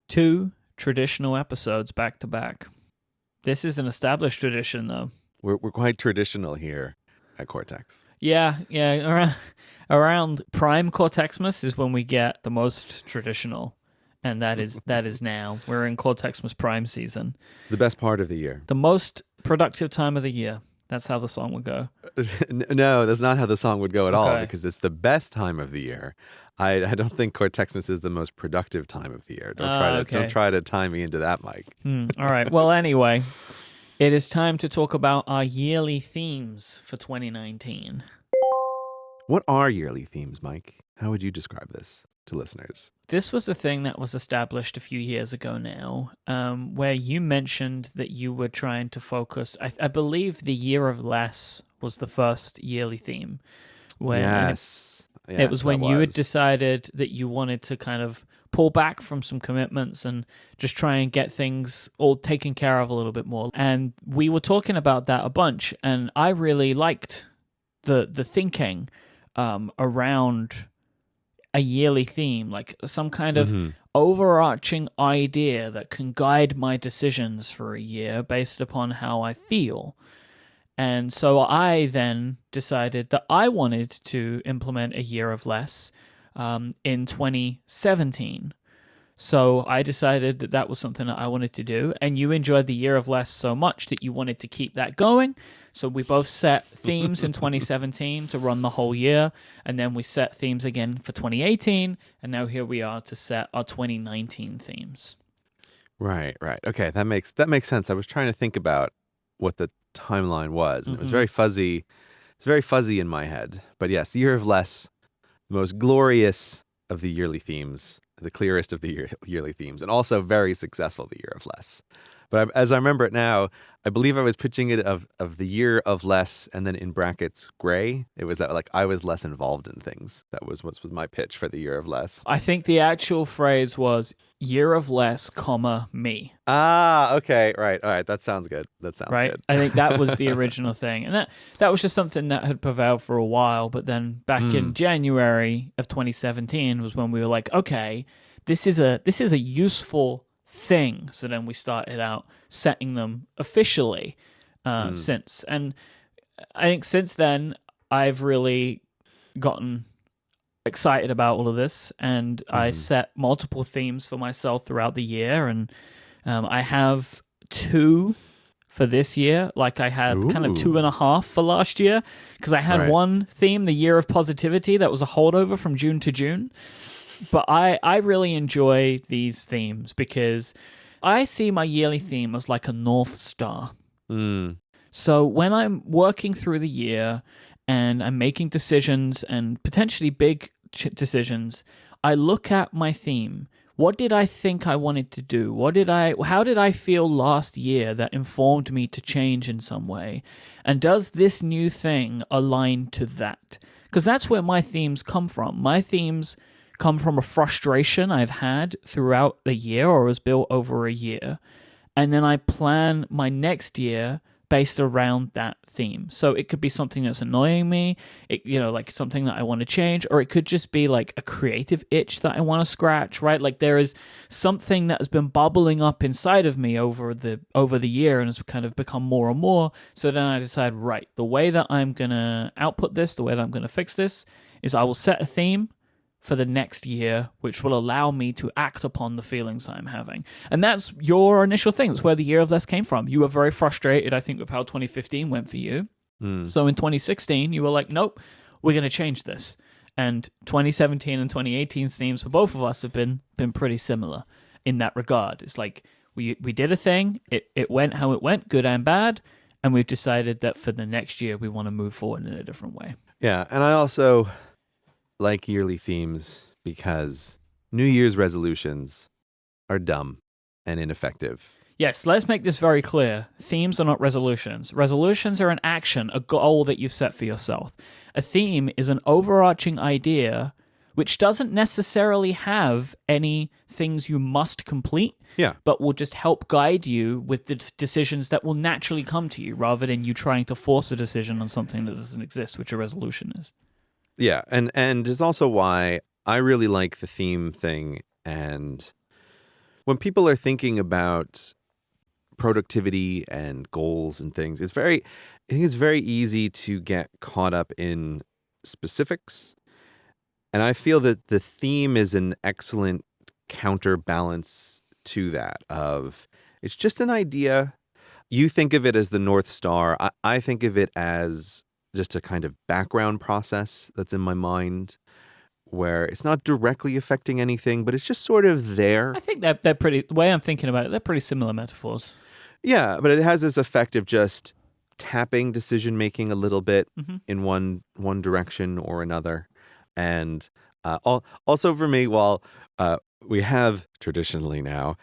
2 traditional episodes back to back. This is an established tradition, though. We're quite traditional here at Cortex. Yeah. Around Prime Cortexmas is when we get the most traditional, and that is now. We're in Cortexmas Prime season. The best part of the year. The most productive time of the year. That's how the song would go. No, that's not how the song would go at all, because it's the best time of the year. I don't think Cortexmas is the most productive time of the year. Don't try to tie me into that, Myke. All right. Well, anyway, it is time to talk about our yearly themes for 2019. What are yearly themes, Myke? How would you describe this to listeners? This was a thing that was established a few years ago now, where you mentioned that you were trying to focus. I believe the Year of Less was the first yearly theme. Yes. It was when you had decided that you wanted to kind of pull back from some commitments and just try and get things all taken care of a little bit more. And we were talking about that a bunch, and I really liked the thinking around a yearly theme, like some kind of overarching idea that can guide my decisions for a year based upon how I feel. And so I then decided that I wanted to implement a Year of Less in 2017. So I decided that that was something that I wanted to do, and you enjoyed the Year of Less so much that you wanted to keep that going. So we both set themes in 2017 to run the whole year, and then we set themes again for 2018, and now here we are to set our 2019 themes. Right. Okay, that makes sense. I was trying to think about what the timeline was, and it was very fuzzy. It's very fuzzy in my head. But yes, Year of Less, the most glorious of the yearly themes, the clearest of the yearly themes, and also very successful, the Year of Less. But as I remember it now, I believe I was pitching it of the Year of Less, and then in brackets, gray. It was that like I was less involved in things. That was what was my pitch for the Year of Less. I think the actual phrase was Year of Less, me. Ah, okay, right, all right. That sounds good. Good. I think that was the original thing, and that was just something that had prevailed for a while. But then back in January of 2017 was when we were like, okay, this is a useful thing. So then we started out setting them officially since. And I think since then, I've really gotten excited about all of this, and I set multiple themes for myself throughout the year. And I have 2 for this year, like I had kind of 2.5 for last year, because I had one theme, the Year of Positivity, that was a holdover from June to June. But I really enjoy these themes because I see my yearly theme as like a North Star. So when I'm working through the year and I'm making decisions and potentially big decisions, I look at my theme. What did I think I wanted to do? How did I feel last year that informed me to change in some way? And does this new thing align to that? Because that's where my themes come from. My themes come from a frustration I've had throughout the year or was built over a year. And then I plan my next year based around that theme. So it could be something that's annoying me, like something that I want to change, or it could just be like a creative itch that I want to scratch, right? Like there is something that has been bubbling up inside of me over the year and has kind of become more and more. So then I decide, right, the way that I'm going to output this, the way that I'm going to fix this is I will set a theme for the next year, which will allow me to act upon the feelings I'm having. And that's your initial thing. That's where the Year of Less came from. You were very frustrated, I think, with how 2015 went for you. So in 2016, you were like, nope, we're going to change this. And 2017 and 2018 themes for both of us have been pretty similar in that regard. It's like we did a thing, it went how it went, good and bad, and we've decided that for the next year, we want to move forward in a different way. Yeah, and I also like yearly themes because New Year's resolutions are dumb and ineffective. Yes, let's make this very clear. Themes are not resolutions. Resolutions are an action, a goal that you've set for yourself. A theme is an overarching idea which doesn't necessarily have any things you must complete, but will just help guide you with the decisions that will naturally come to you rather than you trying to force a decision on something that doesn't exist, which a resolution is. Yeah, and it's also why I really like the theme thing and when people are thinking about productivity and goals and things, I think it's very easy to get caught up in specifics. And I feel that the theme is an excellent counterbalance to that of it's just an idea. You think of it as the North Star. I think of it as just a kind of background process that's in my mind where it's not directly affecting anything, but it's just sort of there. I think they're pretty, the way I'm thinking about it, they're pretty similar metaphors. Yeah, but it has this effect of just tapping decision making a little bit in one direction or another. And also for me, while we have traditionally now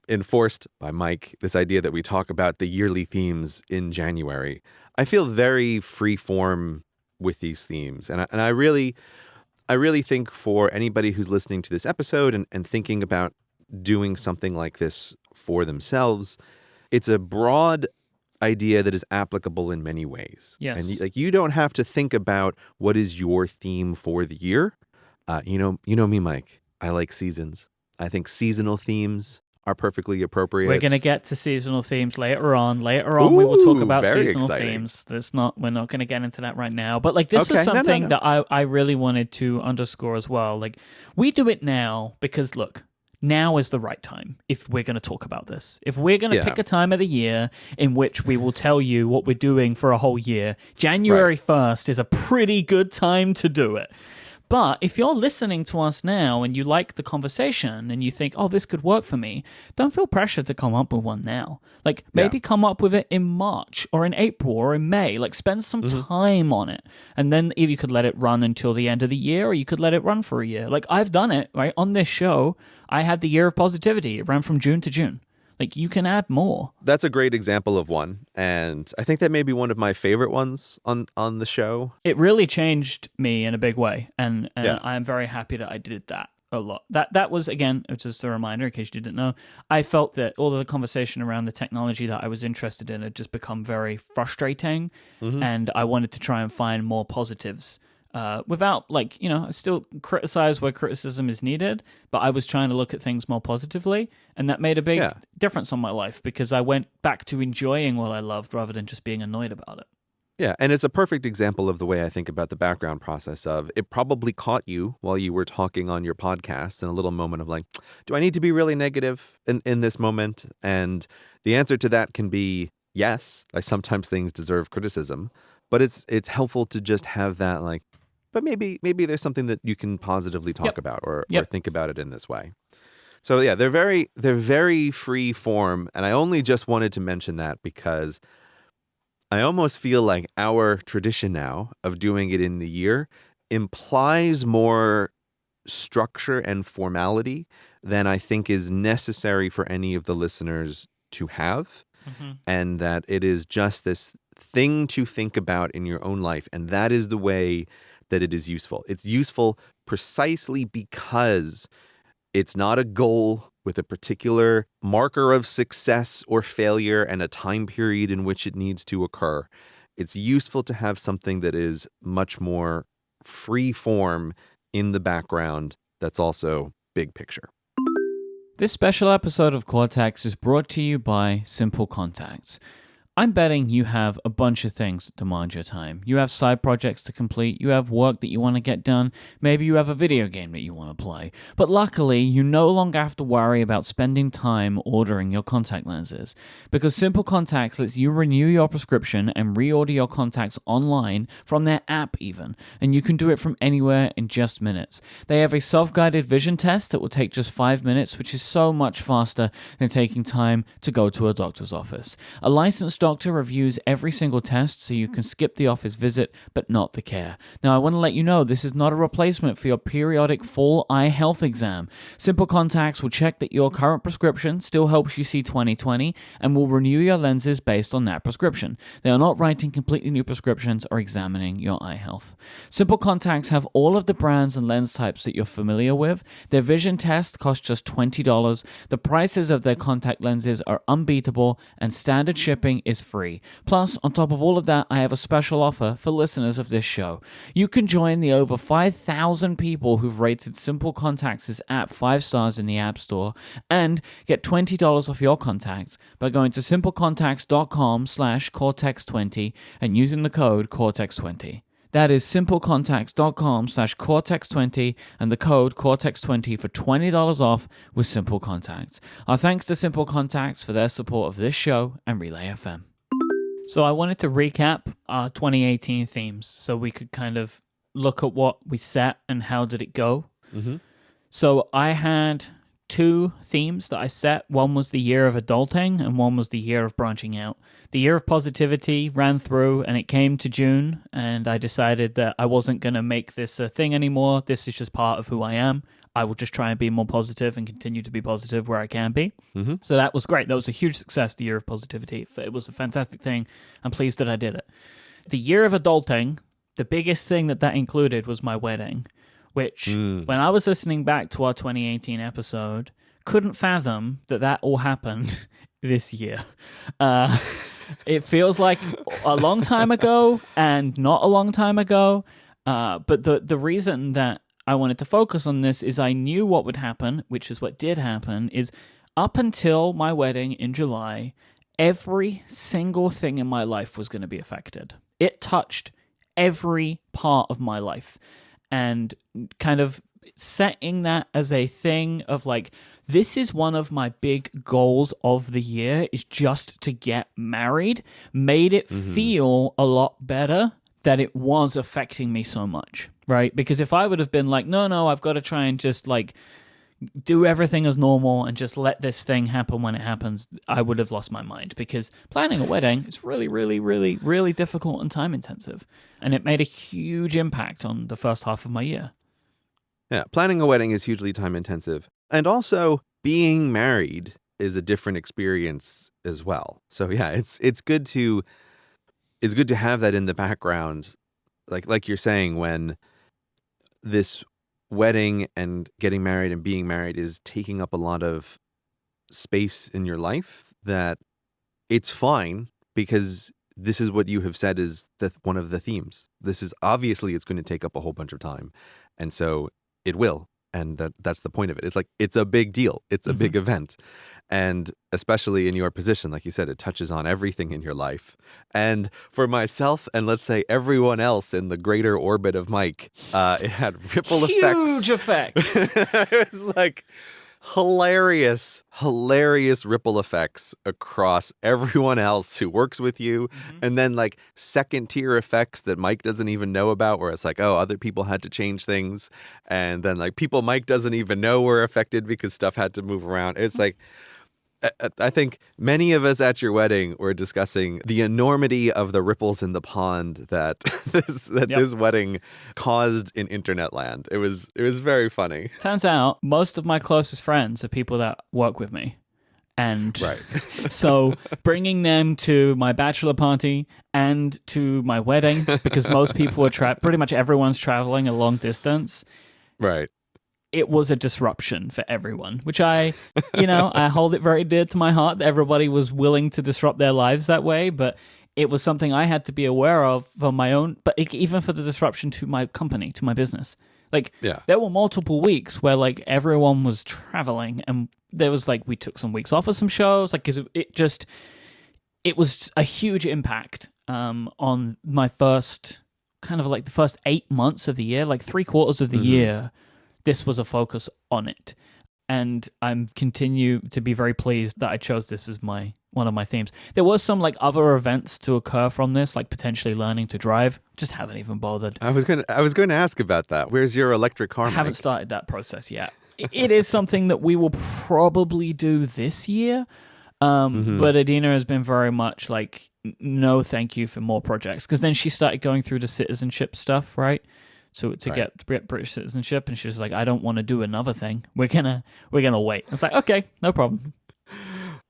enforced by Myke this idea that we talk about the yearly themes in January, I feel very free form with these themes. And I really think for anybody who's listening to this episode and thinking about doing something like this for themselves, it's a broad idea that is applicable in many ways. Yes. And you don't have to think about what is your theme for the year. You know me, Myke. I like seasons. I think seasonal themes are perfectly appropriate. We're going to get to seasonal themes later on. Later on, we will talk about seasonal exciting. themes. We're not going to get into that right now. But this was something that I really wanted to underscore as well. We do it now because, look, now is the right time if we're going to talk about this. If we're going to pick a time of the year in which we will tell you what we're doing for a whole year, January 1st is a pretty good time to do it. But if you're listening to us now and you like the conversation and you think, oh, this could work for me, don't feel pressured to come up with one now. Maybe come up with it in March or in April or in May. Spend some time on it. And then either you could let it run until the end of the year or you could let it run for a year. I've done it, right? On this show, I had the Year of Positivity. It ran from June to June. You can add more. That's a great example of one. And I think that may be one of my favorite ones on the show. It really changed me in a big way. And I'm very happy that I did that a lot. That was, again, just a reminder in case you didn't know, I felt that all of the conversation around the technology that I was interested in had just become very frustrating. And I wanted to try and find more positives. Without, I still criticize where criticism is needed, but I was trying to look at things more positively, and that made a big difference on my life because I went back to enjoying what I loved rather than just being annoyed about it. Yeah, and it's a perfect example of the way I think about the background process of it probably caught you while you were talking on your podcast in a little moment of do I need to be really negative in this moment? And the answer to that can be yes. Sometimes things deserve criticism, but it's helpful to just have that but maybe there's something that you can positively talk about or think about it in this way. So yeah, they're very free form, and I only just wanted to mention that because I almost feel like our tradition now of doing it in the year implies more structure and formality than I think is necessary for any of the listeners to have, and that it is just this thing to think about in your own life, and that is the way that it is useful. It's useful precisely because it's not a goal with a particular marker of success or failure and a time period in which it needs to occur. It's useful to have something that is much more free form in the background that's also big picture. This special episode of Cortex is brought to you by Simple Contacts. I'm betting you have a bunch of things that demand your time. You have side projects to complete, you have work that you want to get done, maybe you have a video game that you want to play. But luckily, you no longer have to worry about spending time ordering your contact lenses, because Simple Contacts lets you renew your prescription and reorder your contacts online from their app even, and you can do it from anywhere in just minutes. They have a self-guided vision test that will take just 5 minutes, which is so much faster than taking time to go to a doctor's office. A licensed doctor reviews every single test so you can skip the office visit but not the care. Now I want to let you know this is not a replacement for your periodic full eye health exam. Simple Contacts will check that your current prescription still helps you see 20/20 and will renew your lenses based on that prescription. They are not writing completely new prescriptions or examining your eye health. Simple Contacts have all of the brands and lens types that you're familiar with. Their vision test costs just $20. The prices of their contact lenses are unbeatable and standard shipping is is free. Plus, on top of all of that, I have a special offer for listeners of this show. You can join the over 5,000 people who've rated Simple Contacts' app 5 stars in the App Store and get $20 off your contacts by going to simplecontacts.com/Cortex20 and using the code Cortex20. That is simplecontacts.com/Cortex20 and the code Cortex20 for $20 off with Simple Contacts. Our thanks to Simple Contacts for their support of this show and Relay FM. So I wanted to recap our 2018 themes so we could kind of look at what we set and how did it go. Mm-hmm. So I had 2 themes that I set. One was the year of adulting and one was the year of branching out. The year of positivity ran through and it came to June and I decided that I wasn't going to make this a thing anymore. This is just part of who I am. I will just try and be more positive and continue to be positive where I can be. Mm-hmm. So that was great. That was a huge success, the year of positivity. It was a fantastic thing. I'm pleased that I did it. The year of adulting, the biggest thing that included was my wedding, which when I was listening back to our 2018 episode, couldn't fathom that all happened this year. It feels like a long time ago and not a long time ago. But the reason that I wanted to focus on this is I knew what would happen, which is what did happen, is up until my wedding in July, every single thing in my life was going to be affected. It touched every part of my life. And kind of setting that as a thing of like, this is one of my big goals of the year is just to get married, made it feel a lot better that it was affecting me so much, right? Because if I would have been like, no, I've got to try and just like do everything as normal and just let this thing happen when it happens, I would have lost my mind because planning a wedding is really, really, really, really difficult and time intensive. And it made a huge impact on the first half of my year. Yeah, planning a wedding is hugely time intensive. And also being married is a different experience as well. So yeah, it's good to have that in the background. Like you're saying, when this wedding and getting married and being married is taking up a lot of space in your life, that it's fine because this is what you have said is one of the themes. This is obviously it's going to take up a whole bunch of time. And so it will. And that's the point of it. It's like, it's a big deal. It's a big event. And especially in your position, like you said, it touches on everything in your life. And for myself, and let's say everyone else in the greater orbit of Myke, it had ripple effects. Huge effects. It was like hilarious ripple effects across everyone else who works with you. And then like second tier effects that Myke doesn't even know about, where it's like, oh, other people had to change things. And then like people Myke doesn't even know were affected because stuff had to move around. It's like, I think many of us at your wedding were discussing the enormity of the ripples in the pond that this wedding caused in internet land. It was very funny. Turns out most of my closest friends are people that work with me. And so bringing them to my bachelor party and to my wedding, because most people are pretty much everyone's traveling a long distance. Right. It was a disruption for everyone, which I hold it very dear to my heart that everybody was willing to disrupt their lives that way. But it was something I had to be aware of for my own, but even for the disruption to my company, to my business. Like, there were multiple weeks where like everyone was traveling and there was like, we took some weeks off of some shows, like, cause it was a huge impact on my first kind of like the first 8 months of the year, like 3/4 of the year. This was a focus on it. And I'm continue to be very pleased that I chose this as one of my themes. There was some like other events to occur from this, like potentially learning to drive. Just haven't even bothered. I was going to ask about that. Where's your electric car? I haven't started that process yet. It is something that we will probably do this year. But Adina has been very much like, no, thank you for more projects. Because then she started going through the citizenship stuff, right? So to get British citizenship, and she's like, I don't want to do another thing. We're gonna wait. It's like, okay, no problem.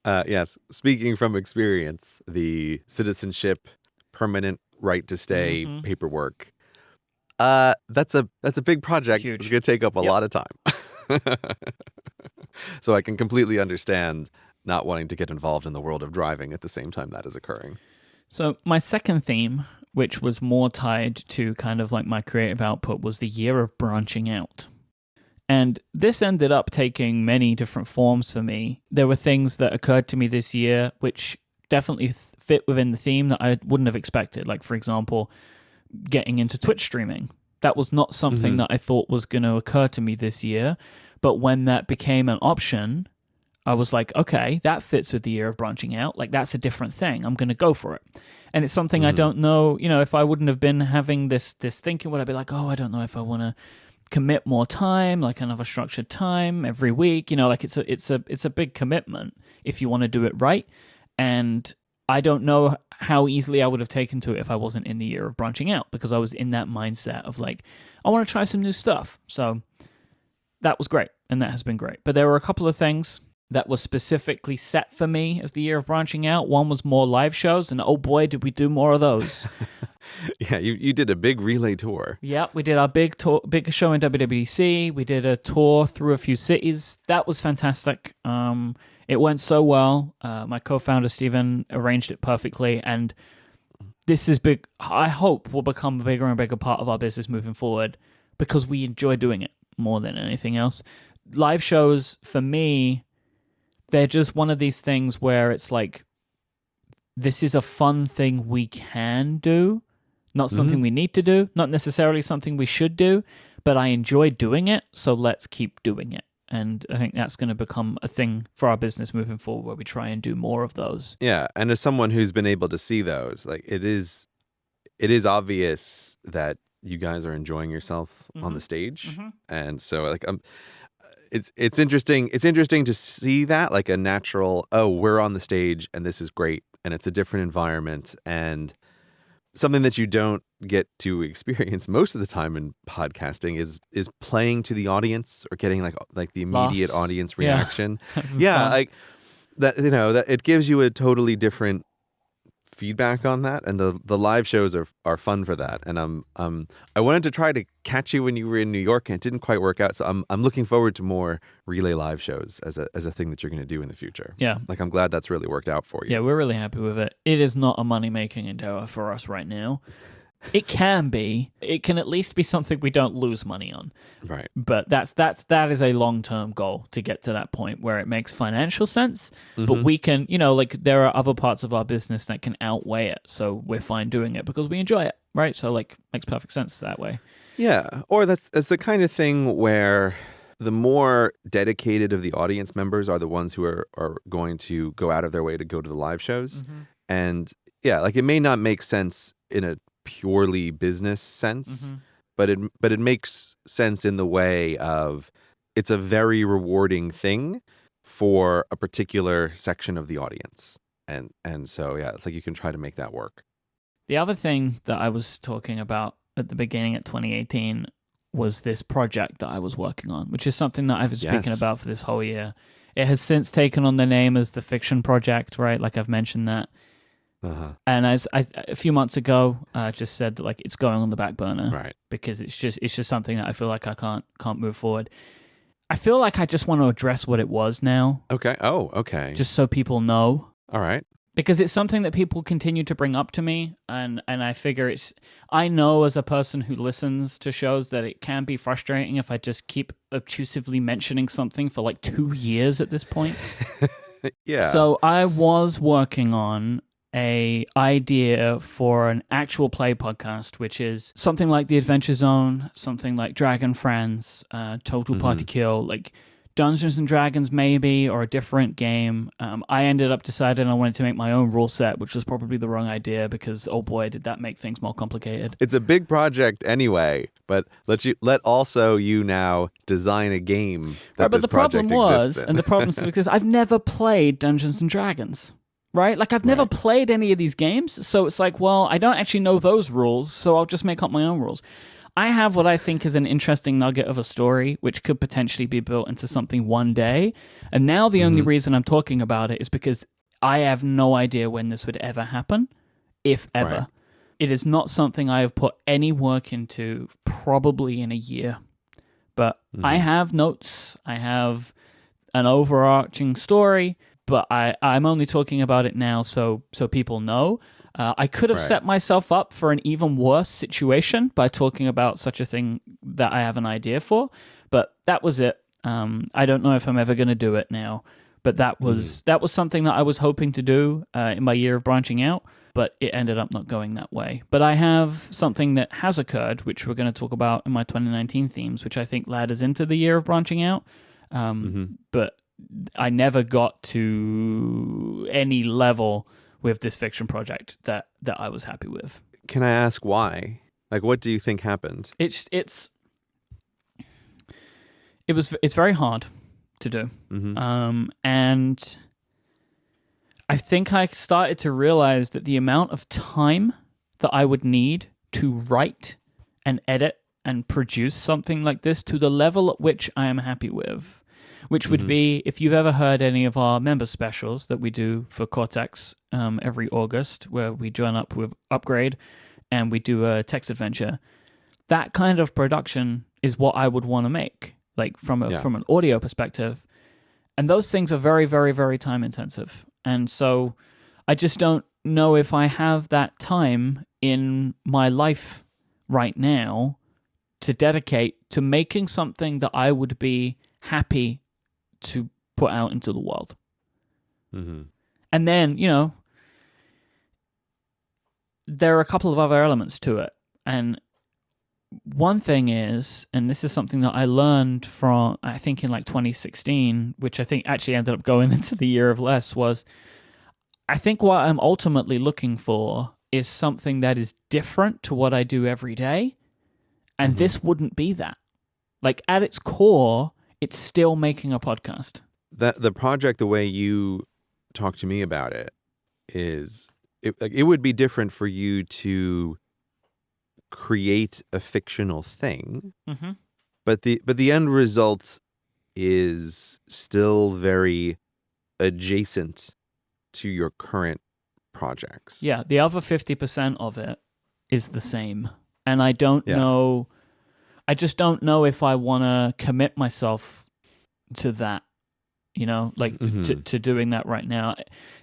Yes. Speaking from experience, the citizenship, permanent right to stay paperwork. That's a big project. Huge. It's gonna take up a lot of time. So I can completely understand not wanting to get involved in the world of driving at the same time that is occurring. So my second theme, which was more tied to kind of like my creative output, was the year of branching out. And this ended up taking many different forms for me. There were things that occurred to me this year which definitely fit within the theme that I wouldn't have expected. Like, for example, getting into Twitch streaming. That was not something that I thought was going to occur to me this year. But when that became an option, I was like, okay, that fits with the year of branching out. Like, that's a different thing. I'm going to go for it. And it's something I don't know, if I wouldn't have been having this thinking, would I be like, oh, I don't know if I want to commit more time, like another structured time every week. Like it's a big commitment if you want to do it right. And I don't know how easily I would have taken to it if I wasn't in the year of branching out, because I was in that mindset of like, I want to try some new stuff. So that was great, and that has been great. But there were a couple of things that was specifically set for me as the year of branching out. One was more live shows, and oh boy, did we do more of those. Yeah, you did a big relay tour. Yeah, we did our big show in WWDC. We did a tour through a few cities. That was fantastic. It went so well. My co-founder, Steven, arranged it perfectly, and this is big. I hope will become a bigger and bigger part of our business moving forward because we enjoy doing it more than anything else. Live shows, for me, they're just one of these things where it's like, this is a fun thing we can do, not something we need to do, not necessarily something we should do, but I enjoy doing it, so let's keep doing it. And I think that's going to become a thing for our business moving forward, where we try and do more of those. Yeah, and as someone who's been able to see those, like it is obvious that you guys are enjoying yourself on the stage, and so like it's interesting. It's interesting to see that, like a natural. Oh, we're on the stage, and this is great, and it's a different environment, and something that you don't get to experience most of the time in podcasting is playing to the audience or getting like the immediate Laughs. audience reaction. Yeah, Yeah, like that. That it gives you a totally different feedback on that, and the live shows are fun for that. And I wanted to try to catch you when you were in New York, and it didn't quite work out. So I'm looking forward to more relay live shows as a thing that you're going to do in the future. Yeah. Like I'm glad that's really worked out for you. Yeah, we're really happy with it. It is not a money-making endeavor for us right now. It can be. It can at least be something we don't lose money on. Right. But that is a long-term goal to get to that point where it makes financial sense, but we can, like there are other parts of our business that can outweigh it. So we're fine doing it because we enjoy it, right? So like makes perfect sense that way. Yeah. Or that's the kind of thing where the more dedicated of the audience members are the ones who are going to go out of their way to go to the live shows. And yeah, like it may not make sense in a purely business sense, but it makes sense in the way of it's a very rewarding thing for a particular section of the audience, and so yeah, it's like you can try to make that work. The other thing that I was talking about at the beginning of 2018 was this project that I was working on, which is something that I've been speaking about for this whole year. It has since taken on the name as the Fiction Project, right? Like I've mentioned that. And as a few months ago, I just said that, like, it's going on the back burner, right? Because it's just something that I feel like I can't move forward. I feel like I just want to address what it was now. Okay. Oh, okay. Just so people know. All right. Because it's something that people continue to bring up to me, and I figure I know as a person who listens to shows that it can be frustrating if I just keep obtrusively mentioning something for like 2 years at this point. Yeah. So I was working on a idea for an actual play podcast, which is something like The Adventure Zone, something like Dragon Friends, Total Party Kill, like Dungeons and Dragons maybe, or a different game. I ended up deciding I wanted to make my own rule set, which was probably the wrong idea because, oh boy, did that make things more complicated. It's a big project anyway, but let also you now design a game that but the problem was, in. and the problem still exists, I've never played Dungeons and Dragons. Right? Like, I've never played any of these games, so it's like, well, I don't actually know those rules, so I'll just make up my own rules. I have what I think is an interesting nugget of a story, which could potentially be built into something one day, and now the only reason I'm talking about it is because I have no idea when this would ever happen, if ever. Right. It is not something I have put any work into probably in a year, but I have notes, I have an overarching story, but I'm only talking about it now so people know. I could have set myself up for an even worse situation by talking about such a thing that I have an idea for, but that was it. I don't know if I'm ever going to do it now, but that was something that I was hoping to do in my year of branching out, but it ended up not going that way. But I have something that has occurred, which we're going to talk about in my 2019 themes, which I think ladders into the year of branching out. But I never got to any level with this fiction project that I was happy with. Can I ask why? Like, what do you think happened? It's very hard to do. And I think I started to realize that the amount of time that I would need to write and edit and produce something like this to the level at which I am happy with, which would be, if you've ever heard any of our member specials that we do for Cortex every August, where we join up with Upgrade and we do a text adventure, that kind of production is what I would want to make, like from an audio perspective. And those things are very, very, very time intensive. And so I just don't know if I have that time in my life right now to dedicate to making something that I would be happy to put out into the world. And then, there are a couple of other elements to it. And one thing is, and this is something that I learned from, I think in like 2016, which I think actually ended up going into the year of less, was I think what I'm ultimately looking for is something that is different to what I do every day. And this wouldn't be that. Like at its core, it's still making a podcast. The project, the way you talk to me about it, is it would be different for you to create a fictional thing, but the end result is still very adjacent to your current projects. Yeah, the other 50% of it is the same, and I don't know. I just don't know if I want to commit myself to that, to doing that right now.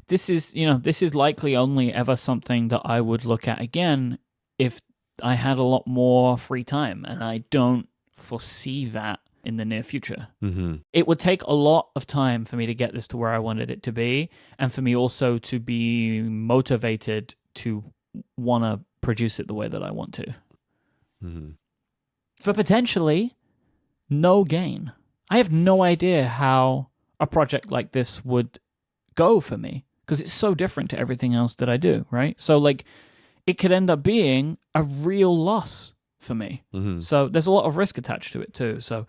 This is likely only ever something that I would look at again if I had a lot more free time, and I don't foresee that in the near future. It would take a lot of time for me to get this to where I wanted it to be, and for me also to be motivated to want to produce it the way that I want to. For potentially no gain. I have no idea how a project like this would go for me, because it's so different to everything else that I do, right? So like it could end up being a real loss for me. So there's a lot of risk attached to it too. So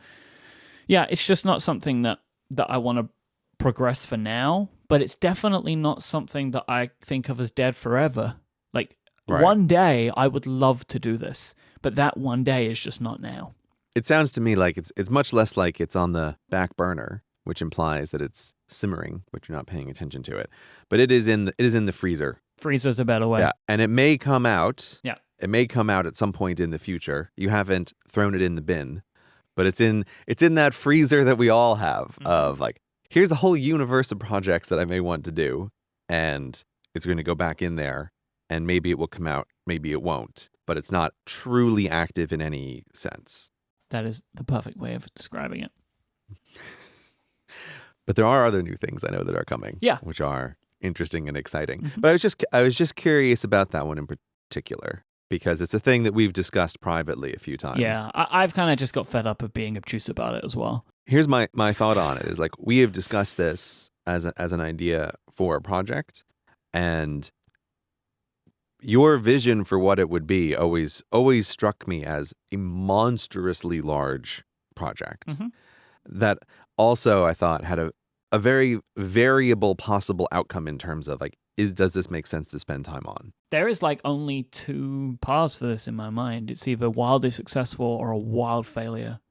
yeah, it's just not something that I want to progress for now, but it's definitely not something that I think of as dead forever. Like one day I would love to do this, but that one day is just not now. It sounds to me like it's much less like it's on the back burner, which implies that it's simmering, but you're not paying attention to it. But it is in the freezer. Freezer's a better way. Yeah, and it may come out. Yeah. It may come out at some point in the future. You haven't thrown it in the bin, but it's in that freezer that we all have of like, here's a whole universe of projects that I may want to do, and it's going to go back in there, and maybe it will come out, maybe it won't, but it's not truly active in any sense. That is the perfect way of describing it. But there are other new things I know that are coming, which are interesting and exciting. But I was just curious about that one in particular, because it's a thing that we've discussed privately a few times. Yeah, I've kind of just got fed up of being obtuse about it as well. Here's my thought on it is like, we have discussed this as an idea for a project, and your vision for what it would be always struck me as a monstrously large project that also I thought had a very variable possible outcome in terms of like, does this make sense to spend time on? There is like only two paths for this in my mind. It's either wildly successful or a wild failure.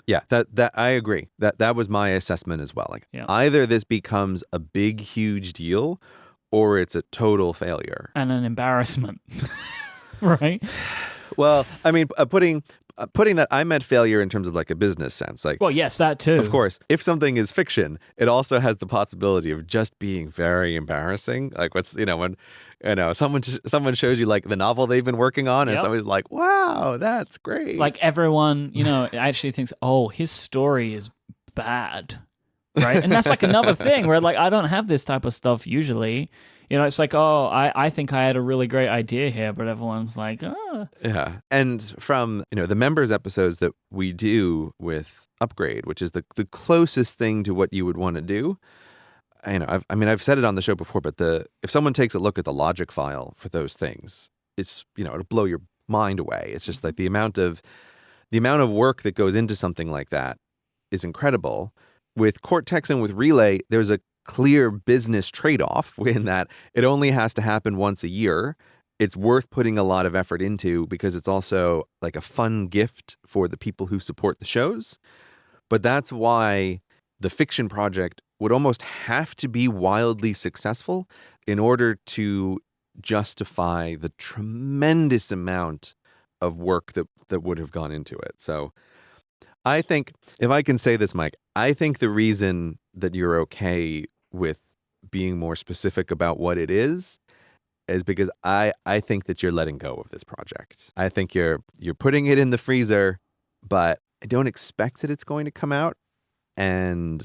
Yeah, that I agree. That was my assessment as well. Like either this becomes a big, huge deal, or it's a total failure and an embarrassment, right? Well, I mean, putting putting that, I meant failure in terms of like a business sense. Like, Well, yes, that too. of course, if something is fiction, it also has the possibility of just being very embarrassing. Like what's, when, someone shows you like the novel they've been working on and Yep. somebody's like, wow, that's great. Like everyone, actually thinks, oh, his story is bad. Right. And that's like another thing where like I don't have this type of stuff usually. It's like, oh, I think I had a really great idea here, but everyone's like, oh. Yeah. And from, the members episodes that we do with Upgrade, which is the closest thing to what you would want to do. I've said it on the show before, but if someone takes a look at the logic file for those things, it's, it'll blow your mind away. It's just like the amount of work that goes into something like that is incredible. With Cortex and with Relay, there's a clear business trade-off in that it only has to happen once a year. It's worth putting a lot of effort into because it's also like a fun gift for the people who support the shows. But that's why the fiction project would almost have to be wildly successful in order to justify the tremendous amount of work that would have gone into it. So I think, if I can say this, Myke, I think the reason that you're okay with being more specific about what it is because I think that you're letting go of this project. I think you're putting it in the freezer, but I don't expect that it's going to come out. And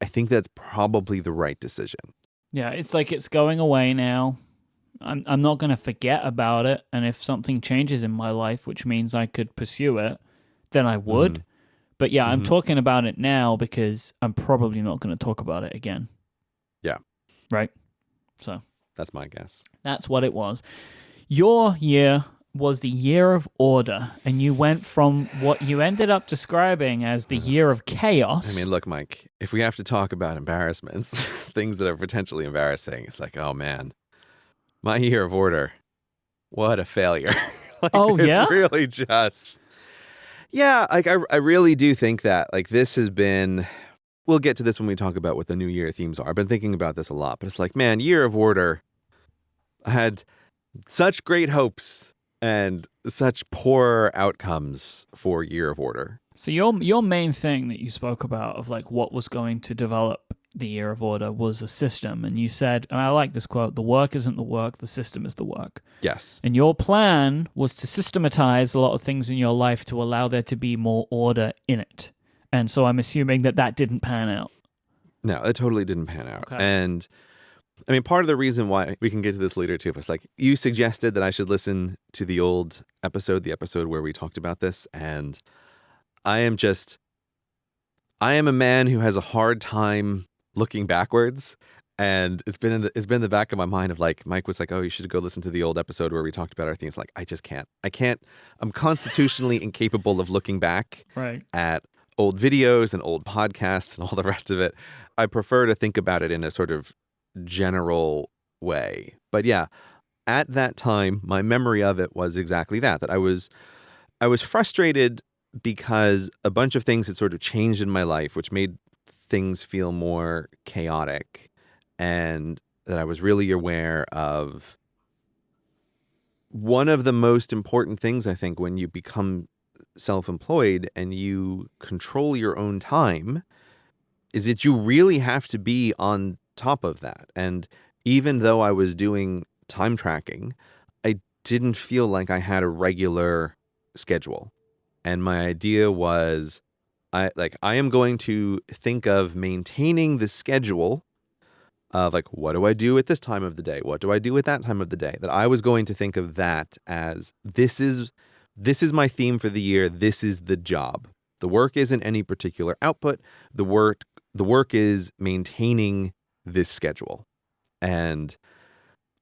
I think that's probably the right decision. Yeah, it's like it's going away now. I'm not going to forget about it. And if something changes in my life, which means I could pursue it, then I would. Mm-hmm. But yeah, I'm talking about it now because I'm probably not going to talk about it again. Yeah. Right? So. That's my guess. That's what it was. Your year was the year of order, and you went from what you ended up describing as the year of chaos. I mean, look, Myke, if we have to talk about embarrassments, things that are potentially embarrassing, it's like, oh man, my year of order, what a failure. Yeah? Really just... Yeah, like I really do think that like this has been, we'll get to this when we talk about what the new year themes are. I've been thinking about this a lot, but it's like, man, year of order, I had such great hopes and such poor outcomes for year of order. So your main thing that you spoke about of like what was going to develop the year of order was a system. And you said, and I like this quote, the work isn't the work, the system is the work. Yes. And your plan was to systematize a lot of things in your life to allow there to be more order in it. And so I'm assuming that didn't pan out. No, it totally didn't pan out. Okay. And I mean, part of the reason why, we can get to this later too, was like you suggested that I should listen to the old episode, the episode where we talked about this. And I am a man who has a hard time looking backwards, and it's been in the back of my mind of like, Myke was like, oh, you should go listen to the old episode where we talked about our things. Like, I just can't. I'm constitutionally incapable of looking back at old videos and old podcasts and all the rest of it. I prefer to think about it in a sort of general way. But yeah, at that time, my memory of it was exactly that I was frustrated because a bunch of things had sort of changed in my life, which made things feel more chaotic, and that I was really aware of one of the most important things, I think, when you become self-employed and you control your own time, is that you really have to be on top of that. And even though I was doing time tracking, I didn't feel like I had a regular schedule. And my idea was, I am going to think of maintaining the schedule of like, what do I do at this time of the day? What do I do at that time of the day? That I was going to think of that as this is my theme for the year. This is the job. The work isn't any particular output. The work is maintaining this schedule. And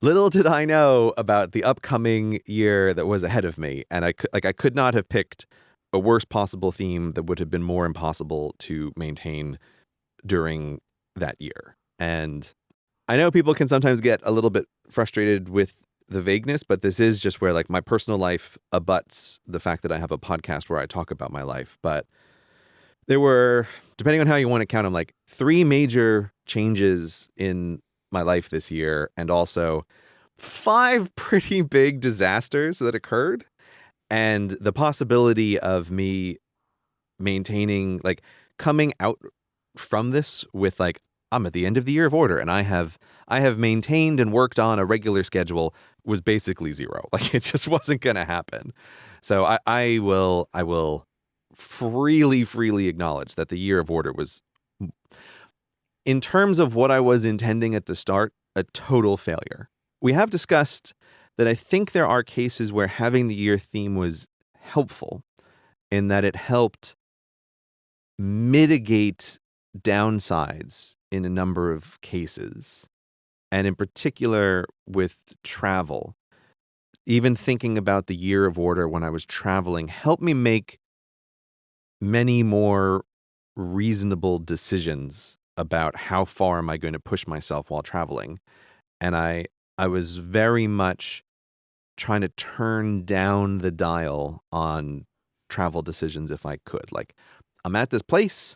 little did I know about the upcoming year that was ahead of me. And I could not have picked a worst possible theme that would have been more impossible to maintain during that year. And I know people can sometimes get a little bit frustrated with the vagueness, but this is just where like my personal life abuts the fact that I have a podcast where I talk about my life. But there were, depending on how you want to count them, like 3 major changes in my life this year, and also 5 pretty big disasters that occurred. And the possibility of me maintaining, like, coming out from this with, like, I'm at the end of the year of order and I have maintained and worked on a regular schedule was basically zero. Like, it just wasn't going to happen. So I will freely acknowledge that the year of order was, in terms of what I was intending at the start, a total failure. We have discussed that I think there are cases where having the year theme was helpful in that it helped mitigate downsides in a number of cases. And in particular with travel, even thinking about the year of order when I was traveling helped me make many more reasonable decisions about how far am I going to push myself while traveling. And I was very much trying to turn down the dial on travel decisions if I could. Like, I'm at this place,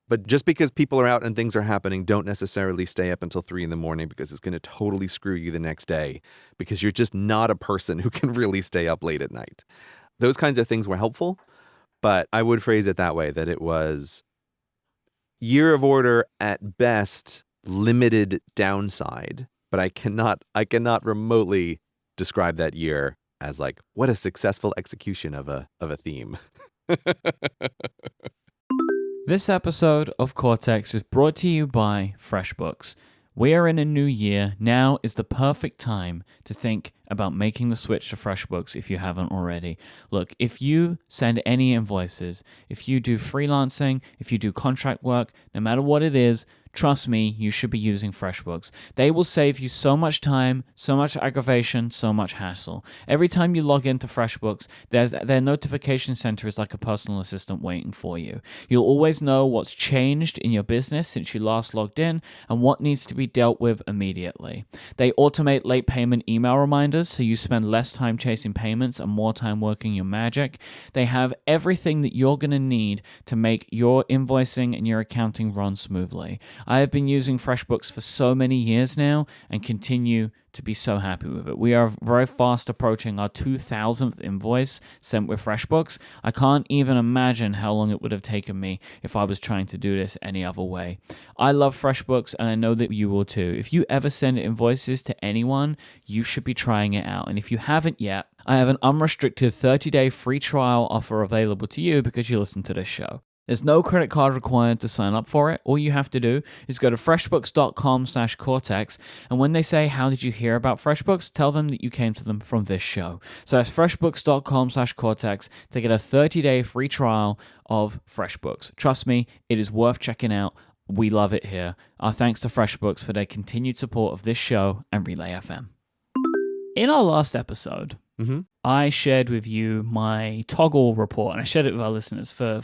but just because people are out and things are happening, don't necessarily stay up until 3 a.m. because it's going to totally screw you the next day because you're just not a person who can really stay up late at night. Those kinds of things were helpful, but I would phrase it that way, that it was year of order at best, limited downside, but I cannot remotely describe that year as like, what a successful execution of a theme. This episode of Cortex is brought to you by FreshBooks. We are in a new year. Now is the perfect time to think about making the switch to FreshBooks if you haven't already. Look, if you send any invoices, if you do freelancing, if you do contract work, no matter what it is, trust me, you should be using FreshBooks. They will save you so much time, so much aggravation, so much hassle. Every time you log into FreshBooks, their notification center is like a personal assistant waiting for you. You'll always know what's changed in your business since you last logged in and what needs to be dealt with immediately. They automate late payment email reminders so you spend less time chasing payments and more time working your magic. They have everything that you're going to need to make your invoicing and your accounting run smoothly. I have been using FreshBooks for so many years now and continue to be so happy with it. We are very fast approaching our 2000th invoice sent with FreshBooks. I can't even imagine how long it would have taken me if I was trying to do this any other way. I love FreshBooks and I know that you will too. If you ever send invoices to anyone, you should be trying it out. And if you haven't yet, I have an unrestricted 30-day free trial offer available to you because you listen to this show. There's no credit card required to sign up for it. All you have to do is go to freshbooks.com/Cortex, and when they say, how did you hear about FreshBooks, tell them that you came to them from this show. So that's freshbooks.com/Cortex to get a 30-day free trial of FreshBooks. Trust me, it is worth checking out. We love it here. Our thanks to FreshBooks for their continued support of this show and Relay FM. In our last episode, I shared with you my toggle report, and I shared it with our listeners for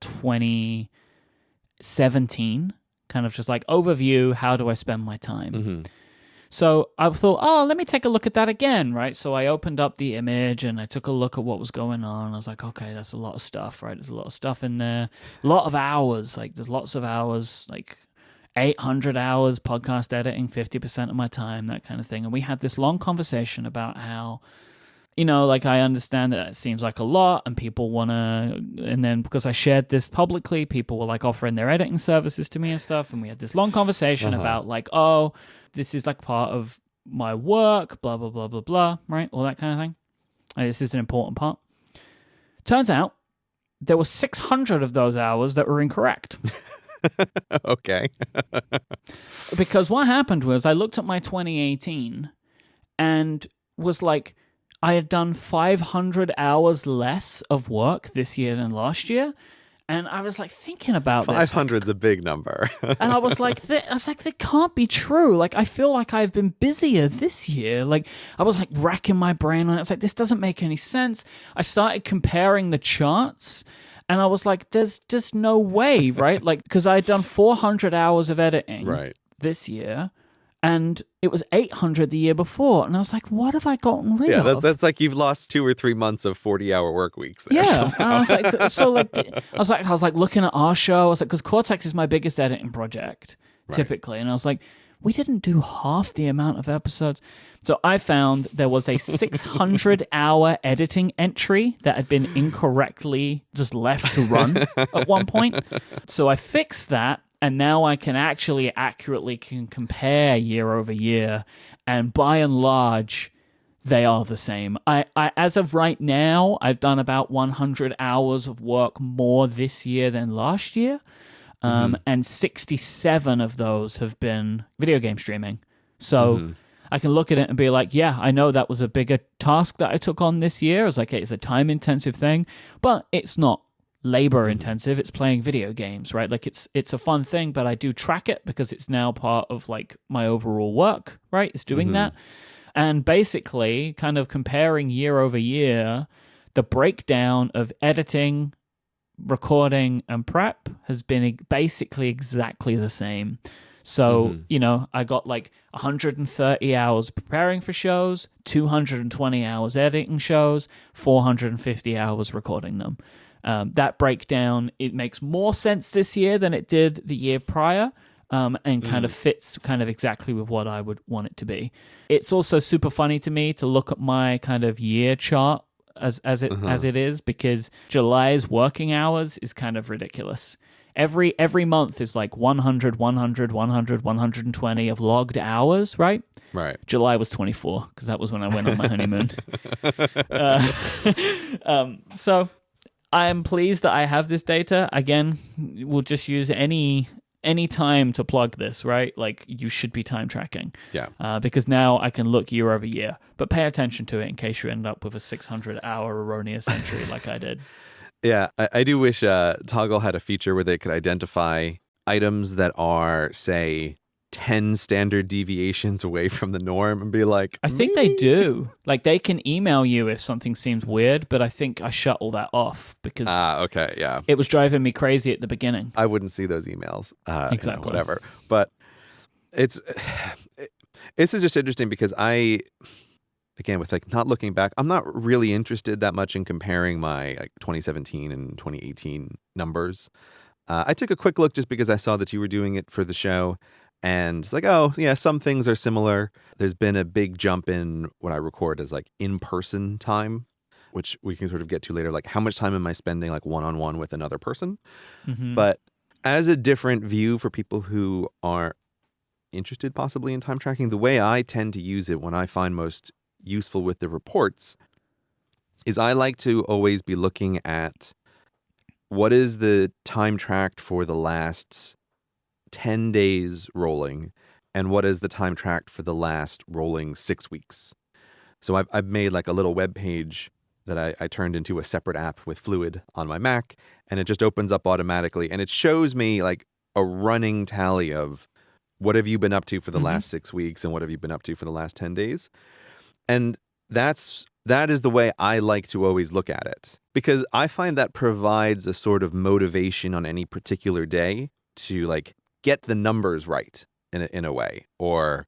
2017, kind of just like overview, how do I spend my time? So I thought, let me take a look at that again, right? So I opened up the image and I took a look at what was going on. I was like, okay, that's a lot of stuff, right? There's a lot of stuff in there, a lot of hours, like there's lots of hours, like 800 hours podcast editing, 50% of my time, that kind of thing. And we had this long conversation about how, you know, like I understand that it seems like a lot and people want to, and then because I shared this publicly, people were like offering their editing services to me and stuff. And we had this long conversation about like, oh, this is like part of my work, blah, blah, blah, blah, blah, right? All that kind of thing. This is an important part. Turns out there were 600 of those hours that were incorrect. Okay. Because what happened was I looked at my 2018 and was like, I had done 500 hours less of work this year than last year. And I was like thinking about 500 is a big number. And I was like, that can't be true. Like, I feel like I've been busier this year. Like, I was like racking my brain on it. It's like, this doesn't make any sense. I started comparing the charts. And I was like, there's just no way, right? Like, because I had done 400 hours of editing this year. And it was 800 the year before. And I was like, what have I gotten rid of? Yeah, that's like you've lost 2 or 3 months of 40-hour work weeks there. Yeah. And I was like, so like, I was like looking at our show. I was like, because Cortex is my biggest editing project, typically. And I was like, we didn't do half the amount of episodes. So I found there was a 600-hour editing entry that had been incorrectly just left to run at one point. So I fixed that, and now I can actually accurately compare year over year, and by and large, they are the same. I as of right now, I've done about 100 hours of work more this year than last year. And 67 of those have been video game streaming. So I can look at it and be like, yeah, I know that was a bigger task that I took on this year. It's like, it's a time-intensive thing, but it's not labor-intensive. It's playing video games, right? Like, it's a fun thing, but I do track it because it's now part of, like, my overall work, right? It's doing that. And basically, kind of comparing year over year, the breakdown of editing, recording, and prep has been basically exactly the same. So, I got like 130 hours preparing for shows, 220 hours editing shows, 450 hours recording them. That breakdown, it makes more sense this year than it did the year prior, and kind of fits kind of exactly with what I would want it to be. It's also super funny to me to look at my kind of year chart as it is, because July's working hours is kind of ridiculous. Every month is like 100, 100, 100, 120 of logged hours, right? Right. July was 24 because that was when I went on my honeymoon. So I'm pleased that I have this data. Again, we'll just use any time to plug this, right? Like, you should be time tracking. Yeah. Because now I can look year over year, but pay attention to it in case you end up with a 600-hour erroneous entry like I did. Yeah, I do wish Toggle had a feature where they could identify items that are, say, 10 standard deviations away from the norm and be like, I think they do. Like, they can email you if something seems weird, but I think I shut all that off because okay, yeah, it was driving me crazy at the beginning. I wouldn't see those emails. Exactly. Whatever. But this is just interesting because again, with like not looking back, I'm not really interested that much in comparing my like 2017 and 2018 numbers. I took a quick look just because I saw that you were doing it for the show. And it's like, oh, yeah, some things are similar. There's been a big jump in what I record as like in-person time, which we can sort of get to later. Like, how much time am I spending like one-on-one with another person? But as a different view for people who are interested possibly in time tracking, the way I tend to use it when I find most useful with the reports is I like to always be looking at what is the time tracked for the last 10 days rolling, and what is the time tracked for the last rolling 6 weeks. So I've made like a little web page that I turned into a separate app with Fluid on my Mac, and it just opens up automatically, and it shows me like a running tally of what have you been up to for the last 6 weeks and what have you been up to for the last 10 days. And that is the way I like to always look at it, because I find that provides a sort of motivation on any particular day to like get the numbers right in a way, or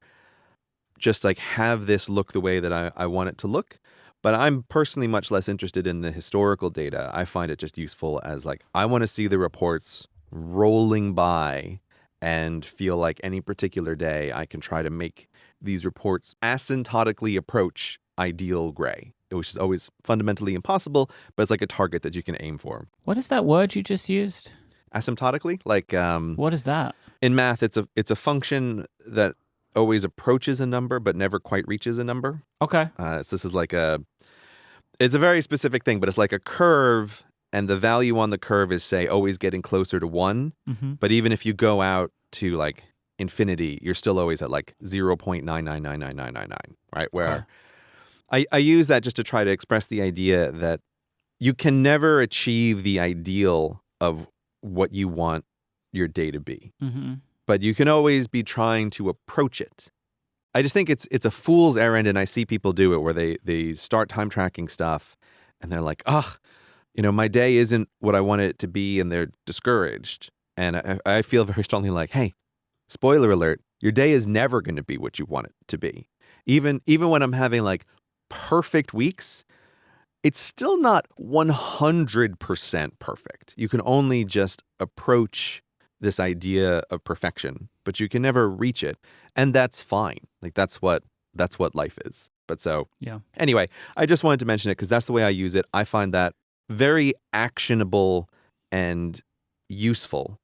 just like have this look the way that I want it to look. But I'm personally much less interested in the historical data. I find it just useful as like, I want to see the reports rolling by and feel like any particular day I can try to make these reports asymptotically approach ideal gray, which is always fundamentally impossible, but it's like a target that you can aim for. What is that word you just used? Asymptotically? Like, what is that? In math, it's a function that always approaches a number but never quite reaches a number. Okay. So this is like it's a very specific thing, but it's like a curve, and the value on the curve is, say, always getting closer to 1. But even if you go out to like infinity, you're still always at like 0.9999999, right? Where I use that just to try to express the idea that you can never achieve the ideal of what you want your day to be. But you can always be trying to approach it. I just think it's a fool's errand, and I see people do it where they start time tracking stuff and they're like, my day isn't what I want it to be, and they're discouraged. And I feel very strongly like, hey, spoiler alert, your day is never going to be what you want it to be. Even when I'm having like perfect weeks, it's still not 100% perfect. You can only just approach this idea of perfection, but you can never reach it. And that's fine. Like that's what life is. But so Yeah. anyway, I just wanted to mention it because that's the way I use it. I find that very actionable and useful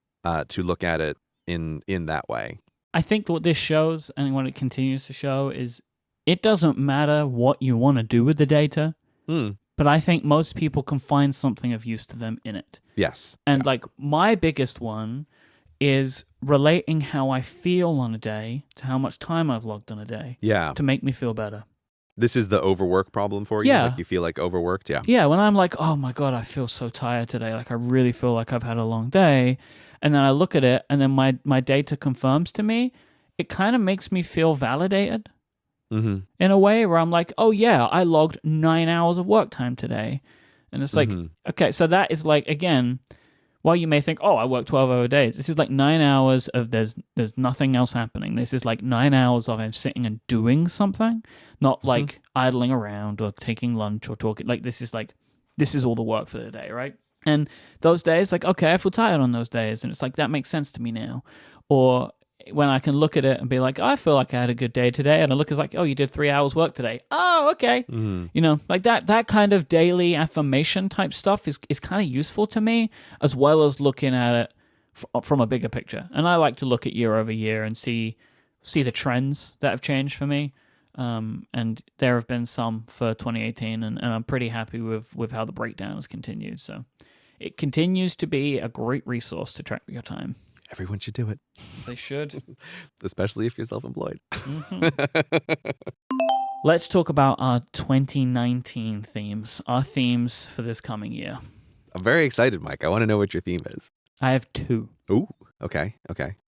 to look at it in that way. I think what this shows and what it continues to show is it doesn't matter what you want to do with the data, but I think most people can find something of use to them in it. Yes. And like my biggest one is relating how I feel on a day to how much time I've logged on a day. Yeah. To make me feel better. This is the overwork problem for you? Yeah. Like you feel like overworked? Yeah. Yeah, when I'm like, oh my God, I feel so tired today. Like I really feel like I've had a long day. And then I look at it and then my data confirms to me, it kind of makes me feel validated in a way where I'm like, oh yeah, I logged 9 hours of work time today. And it's like, okay, so that is like, again, while you may think, oh, I work 12-hour days, this is like 9 hours of there's nothing else happening. This is like 9 hours of I'm sitting and doing something, not like idling around or taking lunch or talking. Like this is all the work for the day, right? And those days, like, okay, I feel tired on those days. And it's like, that makes sense to me now. Or when I can look at it and be like, oh, I feel like I had a good day today. And I look, it's like, oh, you did 3 hours work today. Oh, okay. You know, like that kind of daily affirmation type stuff is kind of useful to me, as well as looking at it from a bigger picture. And I like to look at year over year and see the trends that have changed for me. And there have been some for 2018, and I'm pretty happy with how the breakdown has continued. So it continues to be a great resource to track your time. Everyone should do it. They should. Especially if you're self-employed. Let's talk about our 2019 themes, our themes for this coming year. I'm very excited, Myke. I want to know what your theme is. I have two. Ooh, okay.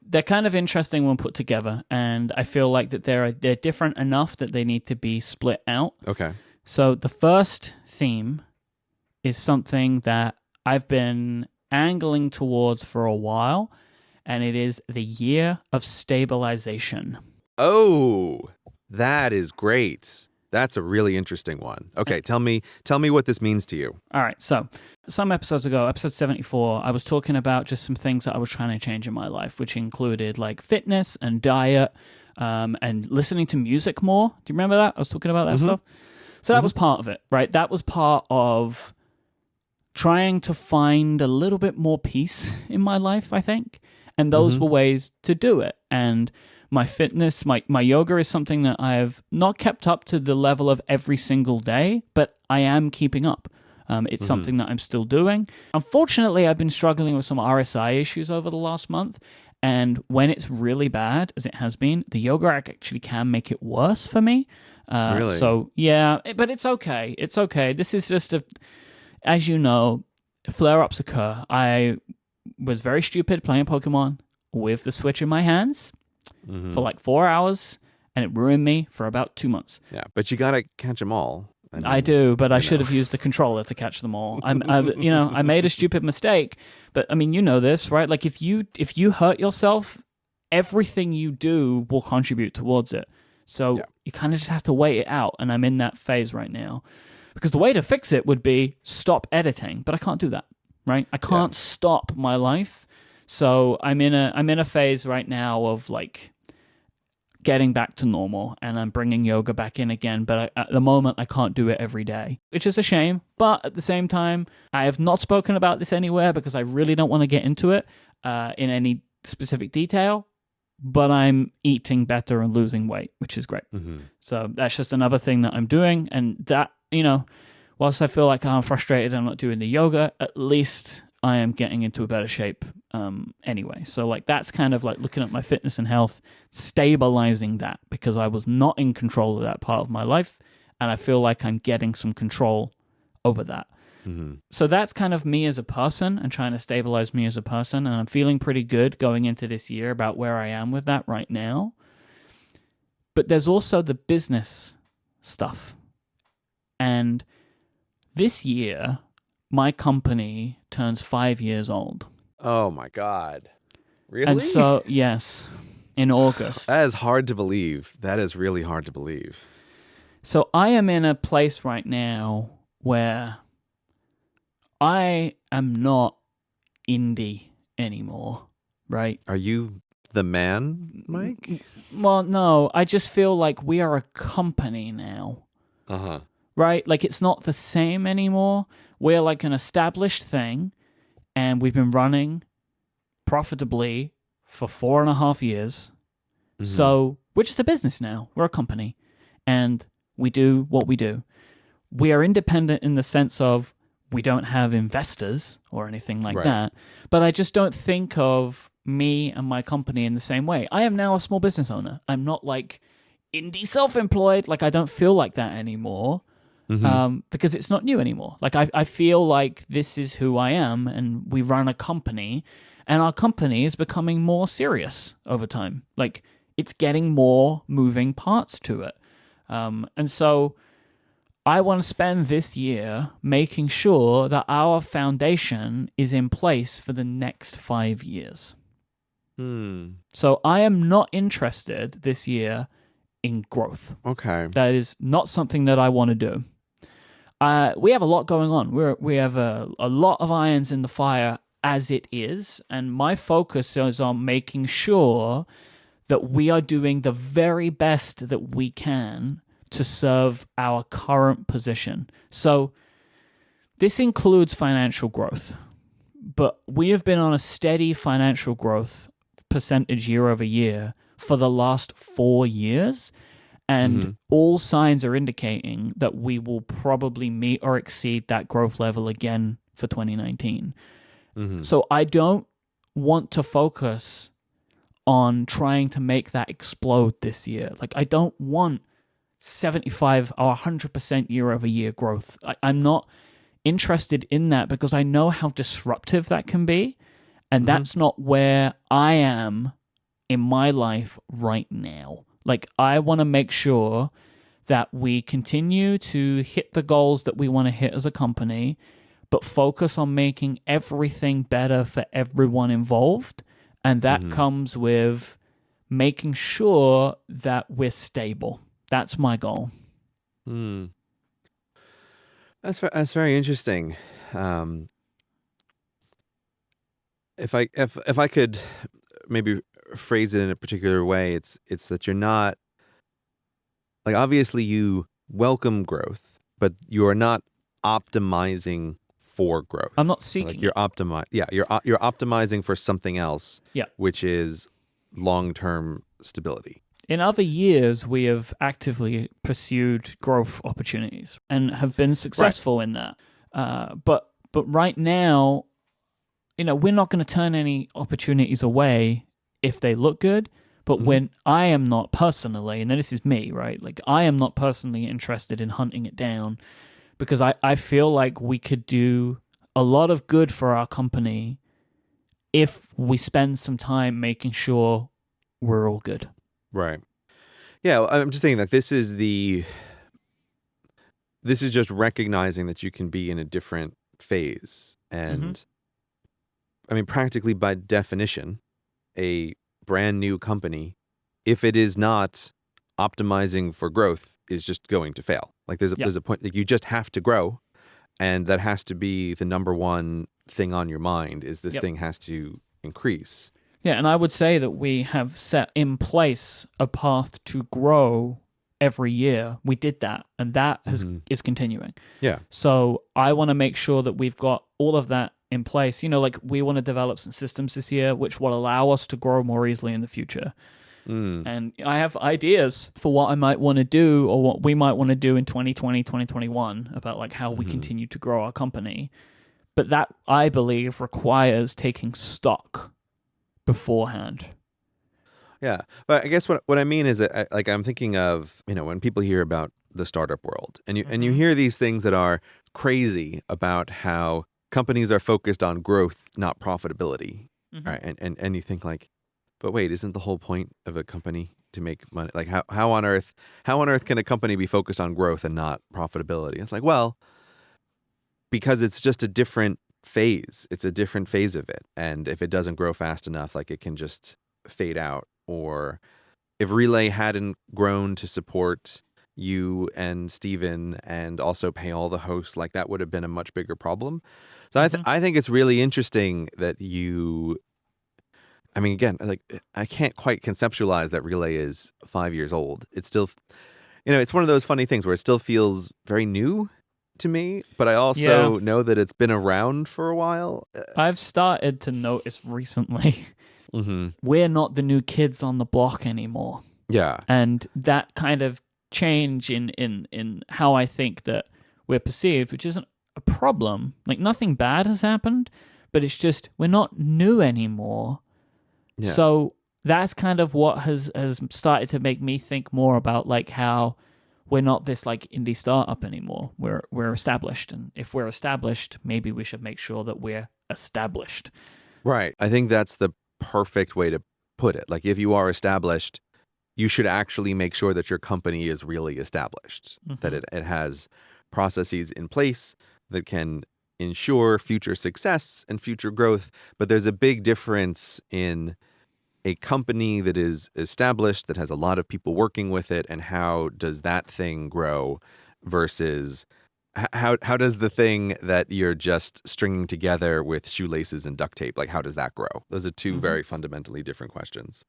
They're kind of interesting when put together, and I feel like that they're different enough that they need to be split out. Okay. So the first theme is something that I've been angling towards for a while, and it is the Year of Stabilization. Oh, that is great. That's a really interesting one. Okay, tell me what this means to you. All right, so some episodes ago, episode 74, I was talking about just some things that I was trying to change in my life, which included like fitness and diet, and listening to music more. Do you remember that? I was talking about that stuff. So that was part of it, right? That was part of trying to find a little bit more peace in my life, I think. And those were ways to do it. And my fitness, my yoga is something that I have not kept up to the level of every single day, but I am keeping up. It's something that I'm still doing. Unfortunately, I've been struggling with some RSI issues over the last month. And when it's really bad, as it has been, the yoga actually can make it worse for me. Really? So, yeah, but it's okay. It's okay. This is just as you know, flare-ups occur. I was very stupid playing Pokemon with the Switch in my hands for like 4 hours, and it ruined me for about 2 months. Yeah, but you gotta catch them all. I do, but I should have used the controller to catch them all. I made a stupid mistake, but I mean, you know this, right? Like if you hurt yourself, everything you do will contribute towards it. So you kind of just have to wait it out, and I'm in that phase right now. Because the way to fix it would be stop editing, but I can't do that, right? I can't stop my life. So I'm in a phase right now of like getting back to normal, and I'm bringing yoga back in again. But at the moment, I can't do it every day, which is a shame. But at the same time, I have not spoken about this anywhere because I really don't want to get into it in any specific detail. But I'm eating better and losing weight, which is great. So that's just another thing that I'm doing. And that, whilst I feel like I'm frustrated I'm not doing the yoga, at least I am getting into a better shape anyway. So like that's kind of like looking at my fitness and health, stabilizing that, because I was not in control of that part of my life. And I feel like I'm getting some control over that. So that's kind of me as a person and trying to stabilize me as a person. And I'm feeling pretty good going into this year about where I am with that right now. But there's also the business stuff. And this year, my company turns 5 years old. Oh my God. Really? And so, yes, in August. That is hard to believe. That is really hard to believe. So I am in a place right now where I am not indie anymore, right? Are you the man, Myke? Well, no, I just feel like we are a company now, Uh-huh. right? Like it's not the same anymore. We're like an established thing, and we've been running profitably for 4.5 years. Mm-hmm. So we're just a business now. We're a company, and we do what we do. We are independent in the sense of we don't have investors or anything like Right. that. But I just don't think of me and my company in the same way. I am now a small business owner. I'm not like indie self-employed. Like I don't feel like that anymore. Mm-hmm. Because it's not new anymore. Like I feel like this is who I am, and we run a company, and our company is becoming more serious over time. Like it's getting more moving parts to it, and so I want to spend this year making sure that our foundation is in place for the next 5 years. Hmm. So I am not interested this year in growth. Okay. That is not something that I want to do. We have a lot going on. We have a lot of irons in the fire as it is, and my focus is on making sure that we are doing the very best that we can to serve our current position. So this includes financial growth, but we have been on a steady financial growth percentage year over year for the last 4 years. And all signs are indicating that we will probably meet or exceed that growth level again for 2019. Mm-hmm. So I don't want to focus on trying to make that explode this year. Like I don't want 75 or 100% year over year growth. I'm not interested in that because I know how disruptive that can be. And that's not where I am in my life right now. Like, I want to make sure that we continue to hit the goals that we want to hit as a company, but focus on making everything better for everyone involved. And that comes with making sure that we're stable. That's my goal. Hmm. That's very interesting. If I could maybe phrase it in a particular way, it's that you're not, like, obviously you welcome growth, but you are not optimizing for growth. I'm not seeking you're you're optimizing for something else, Yeah. which is long-term stability. In other years, we have actively pursued growth opportunities and have been successful in that. But right now, we're not going to turn any opportunities away if they look good. But when I am not personally, and this is me, right? Like I am not personally interested in hunting it down because I feel like we could do a lot of good for our company if we spend some time making sure we're all good. Right. Yeah, well, I'm just saying that this is just recognizing that you can be in a different phase. And I mean, practically by definition, a brand new company, if it is not optimizing for growth, is just going to fail. Like there's a point that you just have to grow, and that has to be the number one thing on your mind is this thing has to increase. Yeah, and I would say that we have set in place a path to grow every year. We did that, and that is continuing. Yeah. So I want to make sure that we've got all of that in place. Like we want to develop some systems this year which will allow us to grow more easily in the future. And I have ideas for what I might want to do or what we might want to do in 2020, 2021 about like how we continue to grow our company. But that, I believe, requires taking stock beforehand. Yeah. But I guess what I mean is that I'm thinking of, when people hear about the startup world and you hear these things that are crazy about how companies are focused on growth, not profitability. Right. And you think like, but wait, isn't the whole point of a company to make money? Like how on earth can a company be focused on growth and not profitability? It's like, well, because it's just a different phase. It's a different phase of it. And if it doesn't grow fast enough, like it can just fade out. Or if Relay hadn't grown to support you and Steven and also pay all the hosts, like that would have been a much bigger problem. So I think it's really interesting that I mean, again, like I can't quite conceptualize that Relay is 5 years old. It's still, it's one of those funny things where it still feels very new to me, but I also know that it's been around for a while. I've started to notice recently we're not the new kids on the block anymore. Yeah. And that kind of change in how I think that we're perceived, which isn't a problem. Like, nothing bad has happened, but it's just we're not new anymore. Yeah. So that's kind of what has started to make me think more about like how we're not this like indie startup anymore. We're established, and if we're established, maybe we should make sure that we're established. Right. I think that's the perfect way to put it. Like, if you are established, you should actually make sure that your company is really established, that it has processes in place that can ensure future success and future growth. But there's a big difference in a company that is established, that has a lot of people working with it, and how does that thing grow versus how does the thing that you're just stringing together with shoelaces and duct tape, like how does that grow? Those are two very fundamentally different questions.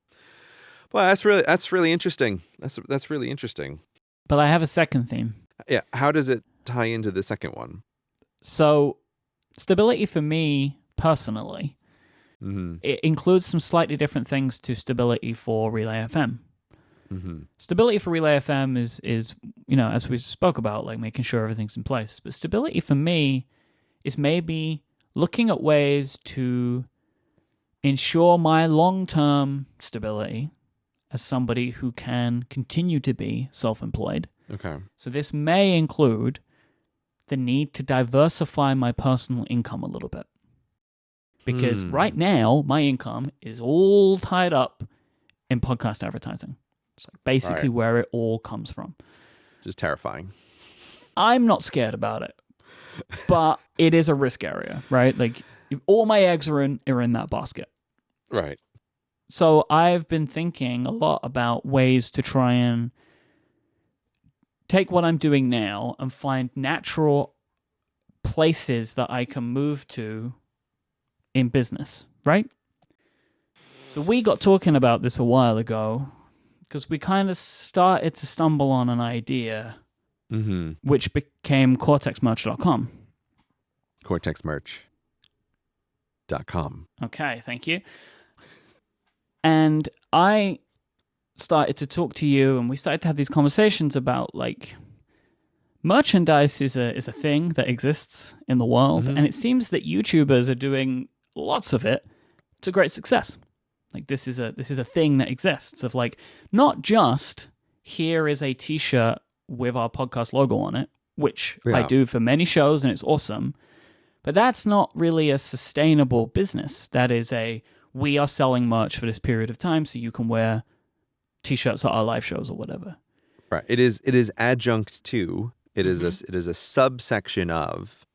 Well, that's really interesting. That's really interesting. But I have a second theme. Yeah, how does it tie into the second one? So, stability for me personally, it includes some slightly different things to stability for Relay FM. Stability for Relay FM is as we spoke about, like making sure everything's in place. But stability for me is maybe looking at ways to ensure my long-term stability as somebody who can continue to be self-employed. Okay. So this may include the need to diversify my personal income a little bit. Because right now, my income is all tied up in podcast advertising. It's like basically where it all comes from. Just terrifying. I'm not scared about it, but it is a risk area, right? Like, all my eggs are in that basket. Right. So I've been thinking a lot about ways to try and take what I'm doing now and find natural places that I can move to in business, right? So we got talking about this a while ago because we kind of started to stumble on an idea which became cortexmerch.com. cortexmerch.com. Okay, thank you. And I started to talk to you, and we started to have these conversations about, like, merchandise is a thing that exists in the world, and it seems that YouTubers are doing lots of it to great success. Like, this is a thing that exists of, like, not just here is a t-shirt with our podcast logo on it, which I do for many shows, and it's awesome, but that's not really a sustainable business. That is we are selling merch for this period of time so you can wear t-shirts at our live shows or whatever. Right. It is adjunct to, it is a subsection of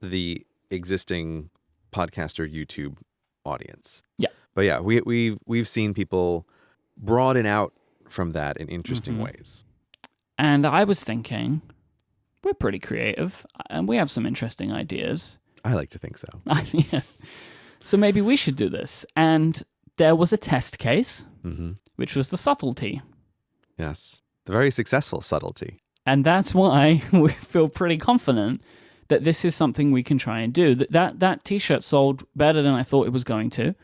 the existing podcast or YouTube audience. Yeah. But yeah, we've seen people broaden out from that in interesting ways. And I was thinking, we're pretty creative and we have some interesting ideas. I like to think so. Yes. So maybe we should do this. And there was a test case, which was the subtlety. Yes. The very successful subtlety. And that's why we feel pretty confident that this is something we can try and do. That t-shirt sold better than I thought it was going to.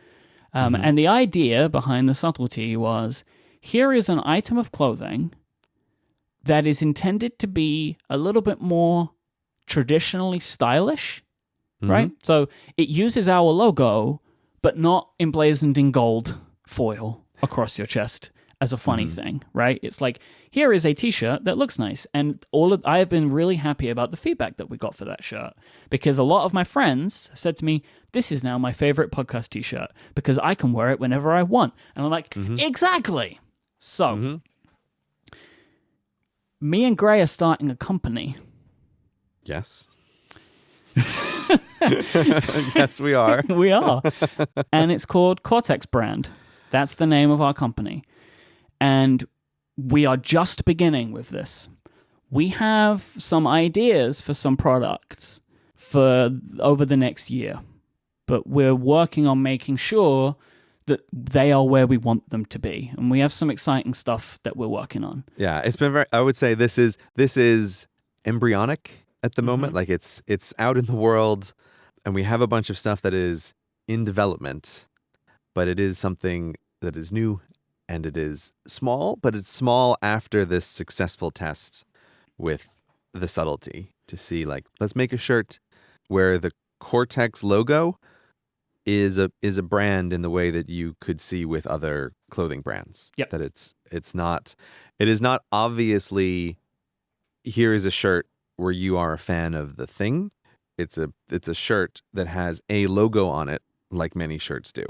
And the idea behind the subtlety was, here is an item of clothing that is intended to be a little bit more traditionally stylish, right? So it uses our logo, but not emblazoned in gold foil across your chest as a funny thing, right? It's like, here is a t-shirt that looks nice. And I have been really happy about the feedback that we got for that shirt, because a lot of my friends said to me, this is now my favorite podcast t-shirt because I can wear it whenever I want. And I'm like, exactly. So me and Gray are starting a company. Yes. Yes, we are. We are. And it's called Cortex Brand. That's the name of our company. And we are just beginning with this. We have some ideas for some products for over the next year, but we're working on making sure that they are where we want them to be. And we have some exciting stuff that we're working on. Yeah, it's been I would say this is embryonic at the moment. Like it's out in the world, and we have a bunch of stuff that is in development, but it is something that is new, and it is small, but it's small after this successful test with the subtlety to see, like, let's make a shirt where the Cortex logo is a brand in the way that you could see with other clothing brands. Yep. That it is not obviously, here is a shirt where you are a fan of the thing. It's a shirt that has a logo on it, like many shirts do.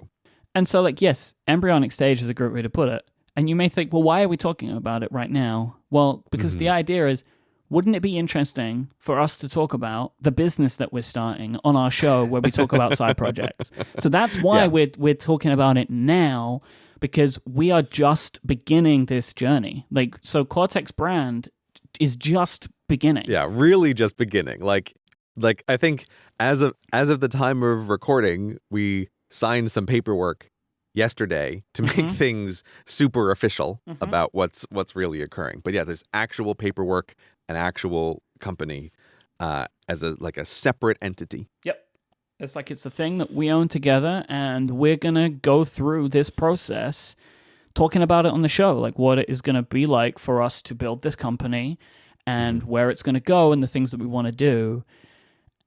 And so, like, yes, embryonic stage is a great way to put it. And you may think, well, why are we talking about it right now? Well, because the idea is, wouldn't it be interesting for us to talk about the business that we're starting on our show where we talk about side projects? So that's why we're talking about it now, because we are just beginning this journey. Like, so Cortex brand is just beginning. Yeah, really just beginning. Like I think as of the time of recording, we signed some paperwork yesterday to make things super official about what's really occurring. But yeah, there's actual paperwork, an actual company as a separate entity. Yep. It's a thing that we own together, and we're going to go through this process talking about it on the show, like what it is going to be like for us to build this company and where it's going to go and the things that we want to do.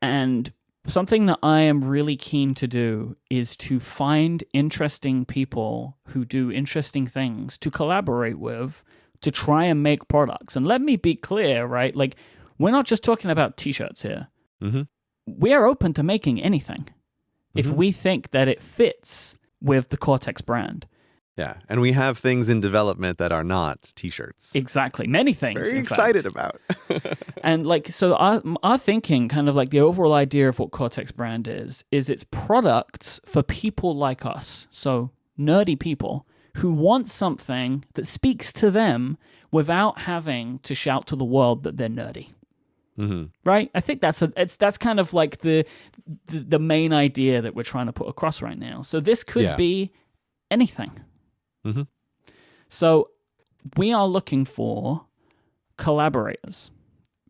And something that I am really keen to do is to find interesting people who do interesting things to collaborate with to try and make products. And let me be clear, right? Like, we're not just talking about t-shirts here. We are open to making anything if we think that it fits with the Cortex brand. Yeah, and we have things in development that are not t-shirts. Exactly. Many things. Very excited about. And like, so our thinking, kind of like the overall idea of what Cortex brand is it's products for people like us. So nerdy people who want something that speaks to them without having to shout to the world that they're nerdy. Right? I think that's kind of like the main idea that we're trying to put across right now. So this could be anything. So we are looking for collaborators,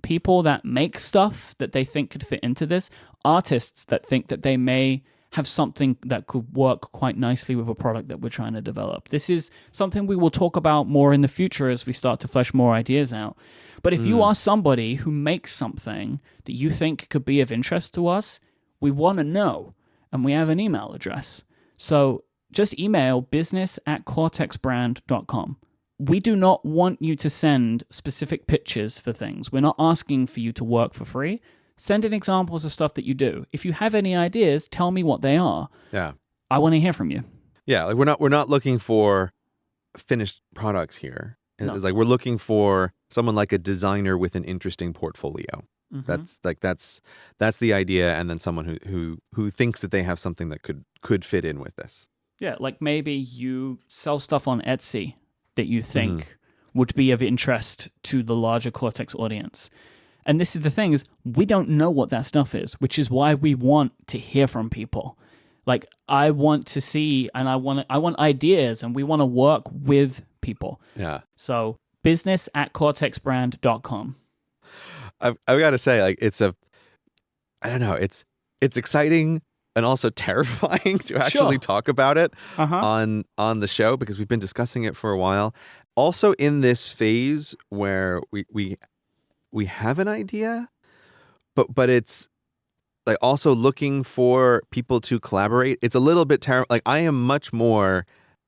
people that make stuff that they think could fit into this, artists that think that they may have something that could work quite nicely with a product that we're trying to develop. This is something we will talk about more in the future as we start to flesh more ideas out. But if you are somebody who makes something that you think could be of interest to us, we want to know, and we have an email address. So just email business@cortexbrand.com. We do not want you to send specific pictures for things. We're not asking for you to work for free. Send in examples of stuff that you do. If you have any ideas, tell me what they are. Yeah. I want to hear from you. Yeah, like we're not looking for finished products here. No. It's like we're looking for someone like a designer with an interesting portfolio. That's the idea, and then someone who thinks that they have something that could fit in with this. Yeah, like maybe you sell stuff on Etsy that you think would be of interest to the larger Cortex audience. And this is the thing, is we don't know what that stuff is, which is why we want to hear from people. Like, I want to see, and I want ideas, and we want to work with people. Yeah. So business@cortexbrand.com. I've got to say, like, I don't know, it's exciting and also terrifying to actually talk about it on the show, because we've been discussing it for a while. Also in this phase where we have an idea, but it's like also looking for people to collaborate. It's a little bit like, I am much more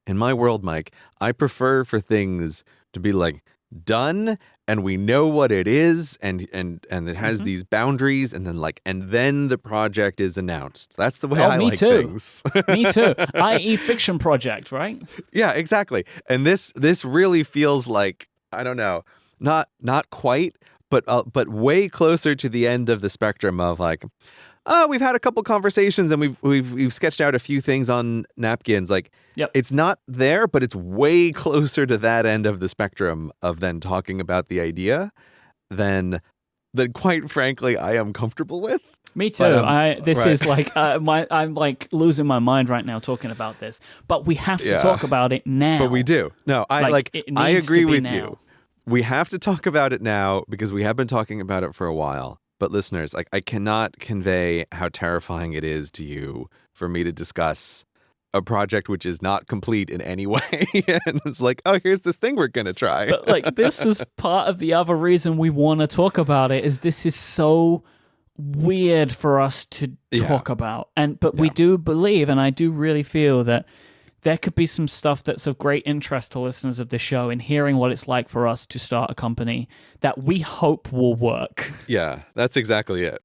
in my world, Myke. I prefer for things to be like done, and we know what it is, and it has these boundaries, and then the project is announced. That's the way I like things. Me too. I.e. fiction project, right? Yeah, exactly. And this really feels like, I don't know, not quite, but way closer to the end of the spectrum of like, we've had a couple conversations and we've sketched out a few things on napkins. Like, It's not there, but it's way closer to that end of the spectrum of then talking about the idea than that quite frankly I am comfortable with. Me too. But, This right. is like I'm like losing my mind right now talking about this. But we have to talk about it now. But we do. No, it I needs agree to be with now. you. We have to talk about it now because we have been talking about it for a while. But listeners, like I cannot convey how terrifying it is to you for me to discuss a project which is not complete in any way. And it's like, oh, here's this thing we're going to try. But like this is part of the other reason we want to talk about it is this is so weird for us to talk about. But we do believe, and I do really feel that there could be some stuff that's of great interest to listeners of the show in hearing what it's like for us to start a company that we hope will work. Yeah, that's exactly it.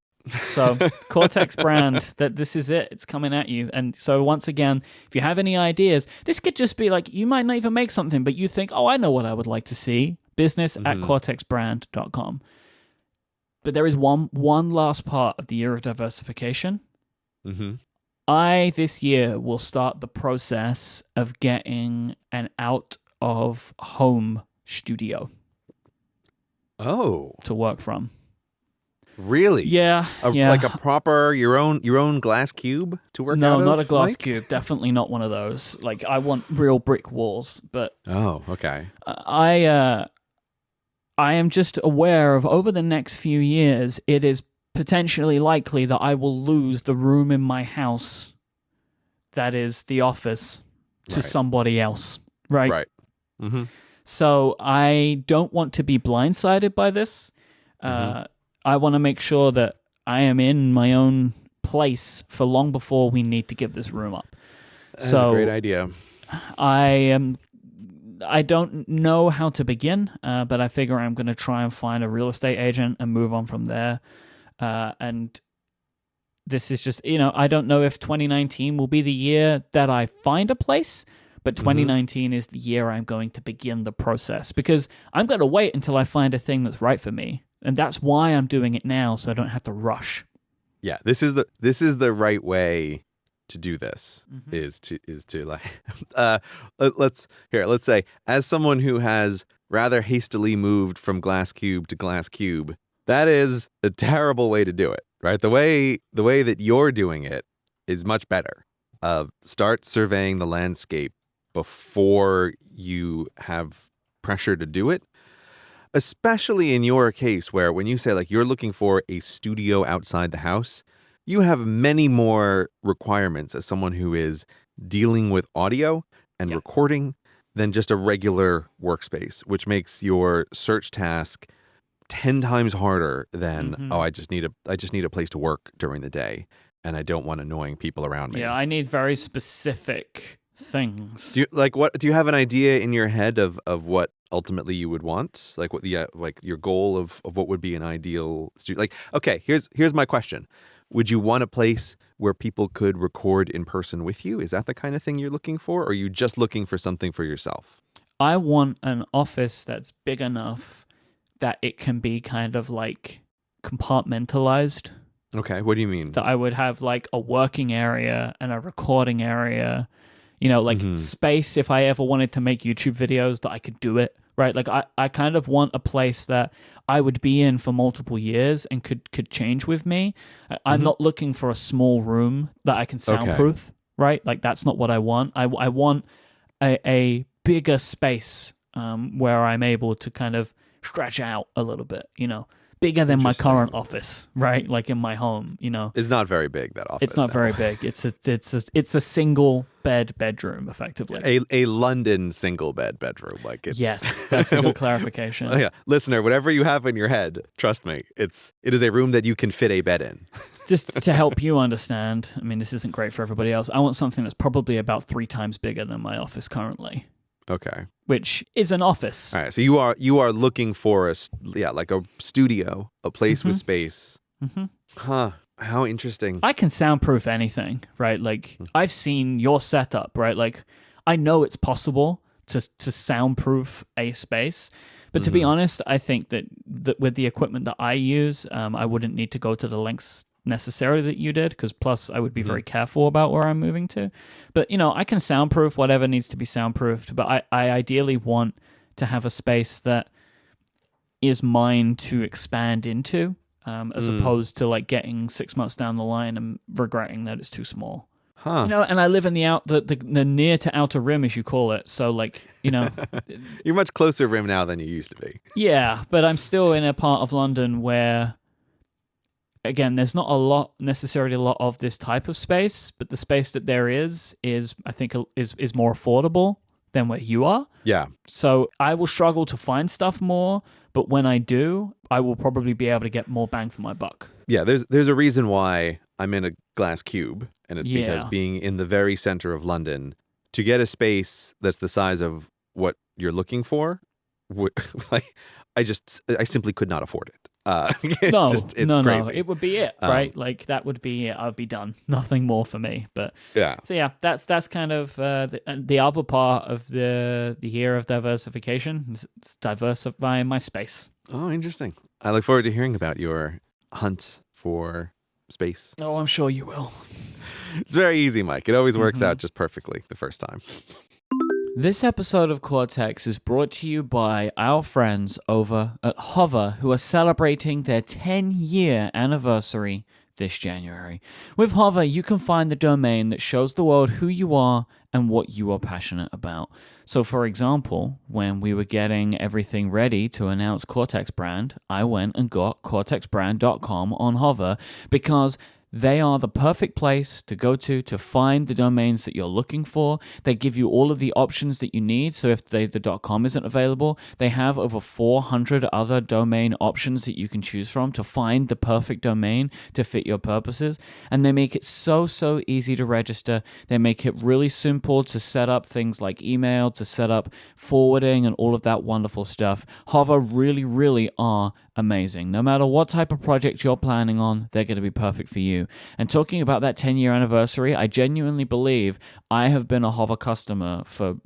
So Cortex brand, that this is it. It's coming at you. And so once again, if you have any ideas, this could just be like, you might not even make something, but you think, oh, I know what I would like to see. Business at cortexbrand.com. But there is one last part of the year of diversification. Mm-hmm. I, this year, will start the process of getting an out-of-home studio. Oh. To work from. Really? Yeah. Like a proper, your own glass cube to work out of? No, not a glass Myke? cube. Definitely not one of those. Like, I want real brick walls. But Oh, okay. I am just aware of over the next few years, it is potentially likely that I will lose the room in my house that is the office to somebody else, right? Right. Mm-hmm. So I don't want to be blindsided by this. I want to make sure that I am in my own place for long before we need to give this room up. That's a great idea. I don't know how to begin, but I figure I'm going to try and find a real estate agent and move on from there. And this is just, I don't know if 2019 will be the year that I find a place, but 2019 is the year I'm going to begin the process because I'm going to wait until I find a thing that's right for me. And that's why I'm doing it now, so I don't have to rush. Yeah, this is the right way to do this. Is to like let's say as someone who has rather hastily moved from glass cube to glass cube, that is a terrible way to do it, right? The way that you're doing it is much better. Start surveying the landscape before you have pressure to do it. Especially in your case where when you say like you're looking for a studio outside the house, you have many more requirements as someone who is dealing with audio and recording than just a regular workspace, which makes your search task 10 times harder than, I just need a place to work during the day and I don't want annoying people around me. Yeah, I need very specific things. Do you have an idea in your head of what ultimately you would want? Like what like your goal of what would be an ideal studio? Like, okay, here's my question. Would you want a place where people could record in person with you? Is that the kind of thing you're looking for? Or are you just looking for something for yourself? I want an office that's big enough that it can be kind of like compartmentalized. Okay, what do you mean? That I would have like a working area and a recording area, space if I ever wanted to make YouTube videos that I could do it, right? Like I kind of want a place that I would be in for multiple years and could change with me. I'm not looking for a small room that I can soundproof, right? Like that's not what I want. I want a bigger space where I'm able to kind of stretch out a little bit, bigger than my current office, right? Like in my home, It's not very big, that office. It's not very big. It's a single bedroom, effectively. A London single bedroom. Like it's yes, that's a good clarification. Yeah, listener, whatever you have in your head, trust me, it is a room that you can fit a bed in. Just to help you understand, I mean, this isn't great for everybody else. I want something that's probably about 3 times bigger than my office currently. Okay. Which is an office. All right. So you are looking for like a studio, a place with space. Huh. How interesting. I can soundproof anything, right? Like I've seen your setup, right? Like I know it's possible to soundproof a space. But to be honest, I think that with the equipment that I use, I wouldn't need to go to the lengths necessarily that you did, because plus I would be very careful about where I'm moving to. But, I can soundproof whatever needs to be soundproofed, but I ideally want to have a space that is mine to expand into, as opposed to like getting 6 months down the line and regretting that it's too small. Huh. And I live in the near to outer rim, as you call it. So like, You're much closer rim now than you used to be. yeah, but I'm still in a part of London where, again, there's not necessarily a lot of this type of space, but the space that there is I think is more affordable than where you are. Yeah. So I will struggle to find stuff more, but when I do, I will probably be able to get more bang for my buck. Yeah, there's a reason why I'm in a glass cube, and it's because Yeah. being in the very center of London, to get a space that's the size of what you're looking for, like I simply could not afford it. It's No, crazy. it would be it, right? Like that would be it. I'd be done. Nothing more for me. But Yeah. so yeah, that's kind of the other part of the year of diversification. It's diversifying my space. Oh, interesting. I look forward to hearing about your hunt for space. Oh, I'm sure you will. It's very easy, Myke. It always works out just perfectly the first time. This episode of Cortex is brought to you by our friends over at Hover, who are celebrating their 10-year anniversary this January. With Hover, you can find the domain that shows the world who you are and what you are passionate about. So, for example, when we were getting everything ready to announce Cortex Brand, I went and got cortexbrand.com on Hover because they are the perfect place to go to find the domains that you're looking for. They give you all of the options that you need. So if the .com isn't available, they have over 400 other domain options that you can choose from to find the perfect domain to fit your purposes. And they make it so easy to register. They make it really simple to set up things like email, to set up forwarding and all of that wonderful stuff. Hover really are amazing. No matter what type of project you're planning on, they're going to be perfect for you. And talking about that 10-year anniversary, I genuinely believe I have been a Hover customer for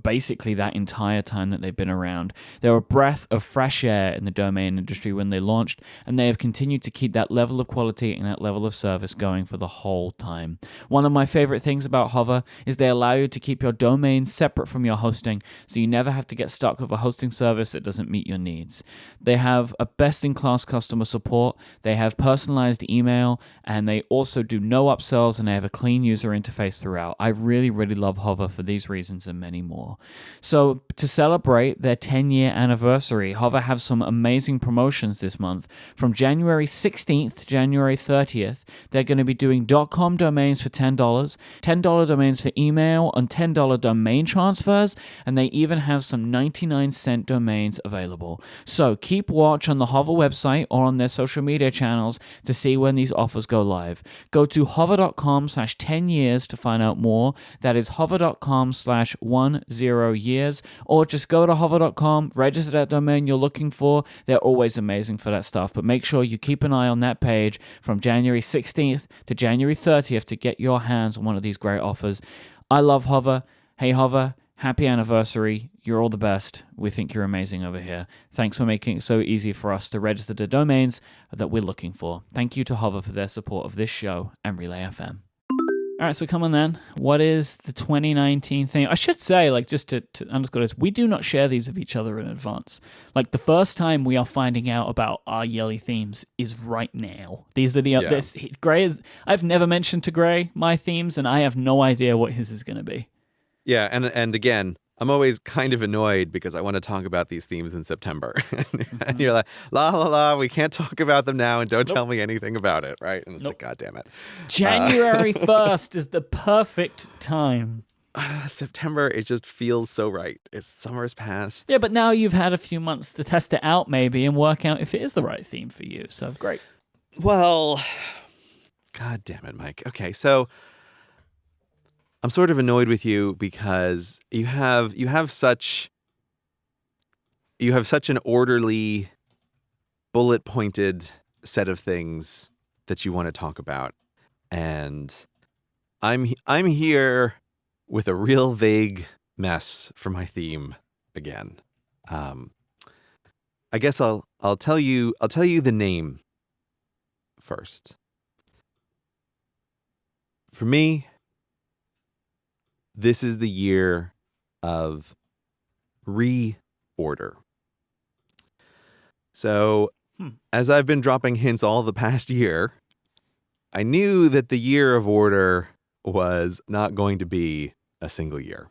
basically that entire time that they've been around. They're a breath of fresh air in the domain industry when they launched, and they have continued to keep that level of quality and that level of service going for the whole time. One of my favorite things about Hover is they allow you to keep your domain separate from your hosting, so you never have to get stuck with a hosting service that doesn't meet your needs. They have a best-in-class customer support, they have personalized email, and they also do no upsells, and they have a clean user interface throughout. I really love Hover for these reasons and many more. So to celebrate their 10-year anniversary, Hover have some amazing promotions this month. From January 16th to January 30th, they're going to be doing .com domains for $10, $10 domains for email, and $10 domain transfers, and they even have some 99-cent domains available. So keep watch on the Hover website or on their social media channels to see when these offers go live. Go to hover.com/10years to find out more. That is hover.com/10years, or just go to hover.com, register that domain you're looking for. They're always amazing for that stuff, but make sure you keep an eye on that page from January 16th to January 30th to get your hands on one of these great offers. I love Hover. Hey Hover, happy anniversary. You're all the best. We think you're amazing over here. Thanks for making it so easy for us to register the domains that we're looking for. Thank you to Hover for their support of this show and Relay FM. All right, so come on then. What is the 2019 theme? I should say, like, just to underscore this, we do not share these with each other in advance. Like, the first time we are finding out about our yearly themes is right now. These are the Gray is. I've never mentioned to Gray my themes, and I have no idea what his is going to be. Yeah, and again, I'm always kind of annoyed because I want to talk about these themes in September. And you're like, we can't talk about them now and don't tell me anything about it, right? And it's like, God damn it. January 1st is the perfect time. September, it just feels so right. Summer's past. Yeah, but now you've had a few months to test it out maybe and work out if it is the right theme for you. So great. Well, God damn it, Myke. Okay, so I'm sort of annoyed with you because you have such an orderly, bullet pointed set of things that you want to talk about, and I'm here with a real vague mess for my theme again. I guess I'll tell you the name first. For me, this is the year of reorder. So as I've been dropping hints all the past year, I knew that the Year of Order was not going to be a single year.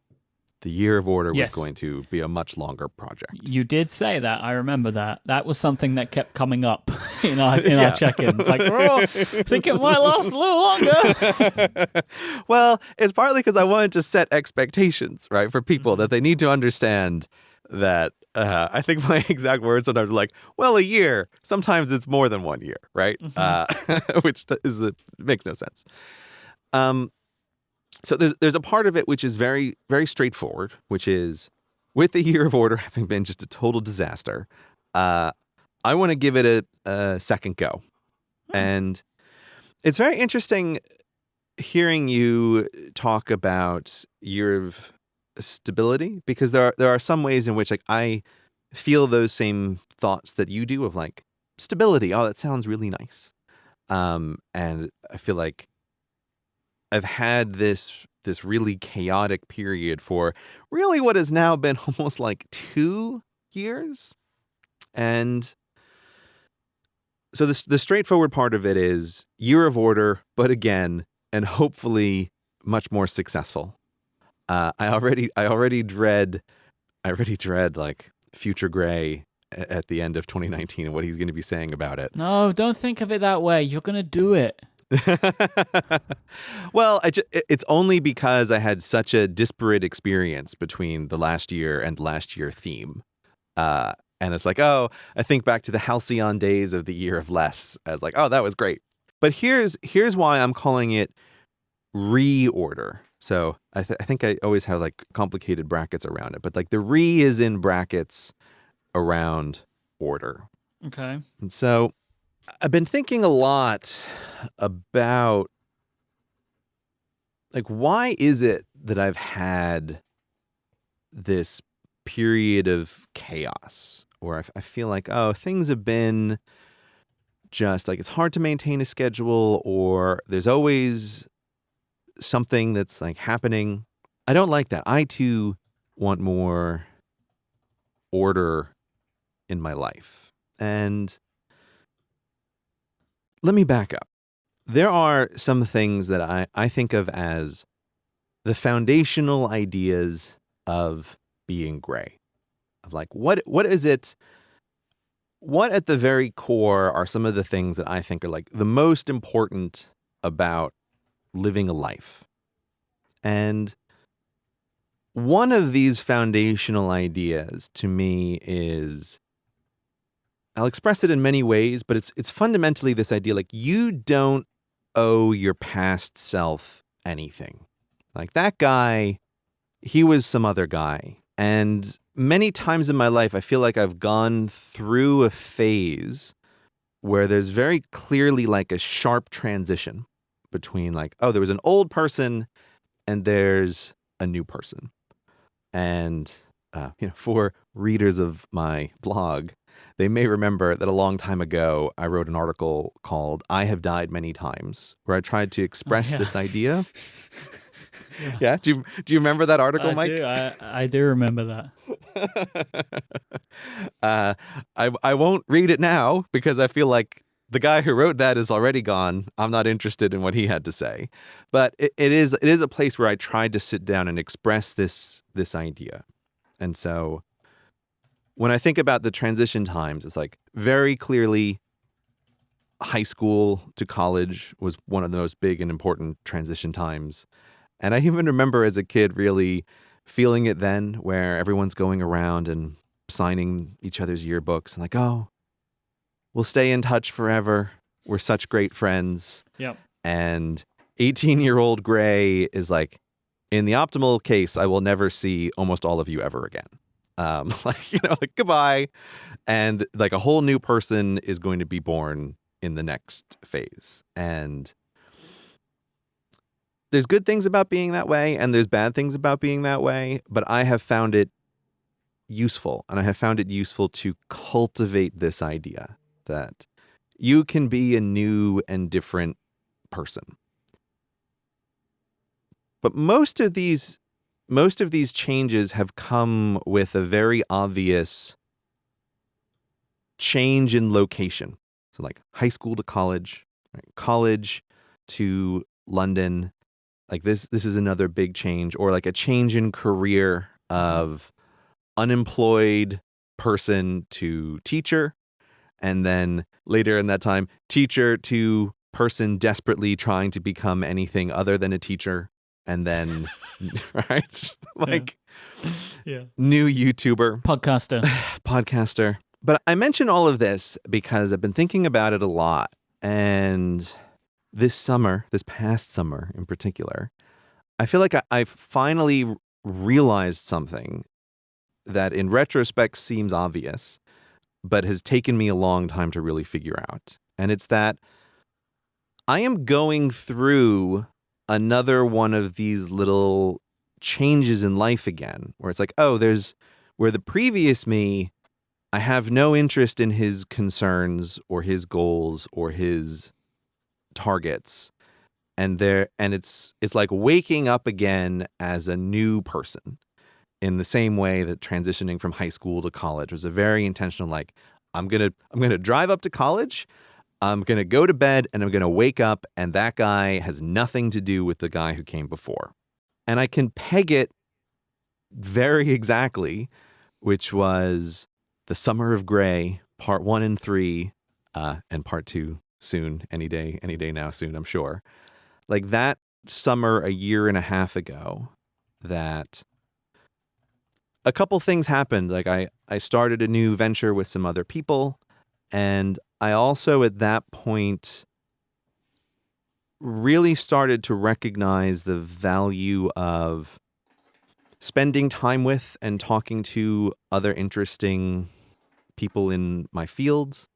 The Year of Order was going to be a much longer project. You did say that. I remember that. That was something that kept coming up in our check-ins. Like, I think it might last a little longer. Well, it's partly because I wanted to set expectations, right, for people that they need to understand that I think my exact words sometimes are like, well, a year. Sometimes it's more than 1 year, right? Which makes no sense. So there's a part of it which is very, very straightforward, which is with the Year of Order having been just a total disaster, I want to give it a second go. And it's very interesting hearing you talk about Year of Stability, because there are some ways in which like I feel those same thoughts that you do of like stability. Oh, that sounds really nice. And I feel like I've had this really chaotic period for really what has now been almost like 2 years. And so the straightforward part of it is Year of Order, but again, and hopefully much more successful. I already dread like Future Gray at the end of 2019 and what he's going to be saying about it. No, don't think of it that way. You're going to do it. Well, it's only because I had such a disparate experience between the last year and the last year theme. And it's like, oh, I think back to the halcyon days of the Year of Less. I was like, oh, that was great. But here's why I'm calling it reorder. So I think I always have like complicated brackets around it, but like the re is in brackets around order. Okay. And so I've been thinking a lot about like, why is it that I've had this period of chaos where I feel like, oh, things have been just like, it's hard to maintain a schedule, or there's always something that's like happening. I don't like that. I too want more order in my life. And let me back up. There are some things that I think of as the foundational ideas of being gray. Of like, what is it? What at the very core are some of the things that I think are like the most important about living a life? And one of these foundational ideas to me is, I'll express it in many ways, but it's fundamentally this idea like you don't owe your past self anything. Like that guy, he was some other guy. And many times in my life, I feel like I've gone through a phase where there's very clearly like a sharp transition between like, oh, there was an old person and there's a new person. And, for readers of my blog, they may remember that a long time ago, I wrote an article called I Have Died Many Times, where I tried to express this idea. Yeah. Do you remember that article, Myke? I do remember that. I won't read it now because I feel like the guy who wrote that is already gone. I'm not interested in what he had to say. But it is a place where I tried to sit down and express this idea. And so when I think about the transition times, it's like very clearly high school to college was one of the most big and important transition times. And I even remember as a kid really feeling it then, where everyone's going around and signing each other's yearbooks and like, oh, we'll stay in touch forever. We're such great friends. Yep. And 18-year-old Gray is like, in the optimal case, I will never see almost all of you ever again. Like goodbye. And like a whole new person is going to be born in the next phase. And there's good things about being that way and there's bad things about being that way, but I have found it useful, and I have found it useful to cultivate this idea that you can be a new and different person. But most of these changes have come with a very obvious change in location. So like high school to college, right? College to London. Like this is another big change, or like a change in career of unemployed person to teacher, and then later in that time, teacher to person desperately trying to become anything other than a teacher, and then right, like Yeah. new YouTuber, Podcaster. But I mention all of this because I've been thinking about it a lot, and this past summer in particular, I feel like I finally realized something that in retrospect seems obvious, but has taken me a long time to really figure out. And it's that I am going through another one of these little changes in life again, where it's like, oh, there's where the previous me, I have no interest in his concerns or his goals or his targets. And it's like waking up again as a new person, in the same way that transitioning from high school to college was a very intentional, like, I'm gonna drive up to college, I'm gonna go to bed, and I'm gonna wake up, and that guy has nothing to do with the guy who came before. And I can peg it very exactly, which was The Summer of Gray, part 1 and 3, and part 2 soon, any day now soon, I'm sure. Like that summer a year and a half ago, that a couple things happened. Like I started a new venture with some other people, and I also at that point really started to recognize the value of spending time with and talking to other interesting people in my field.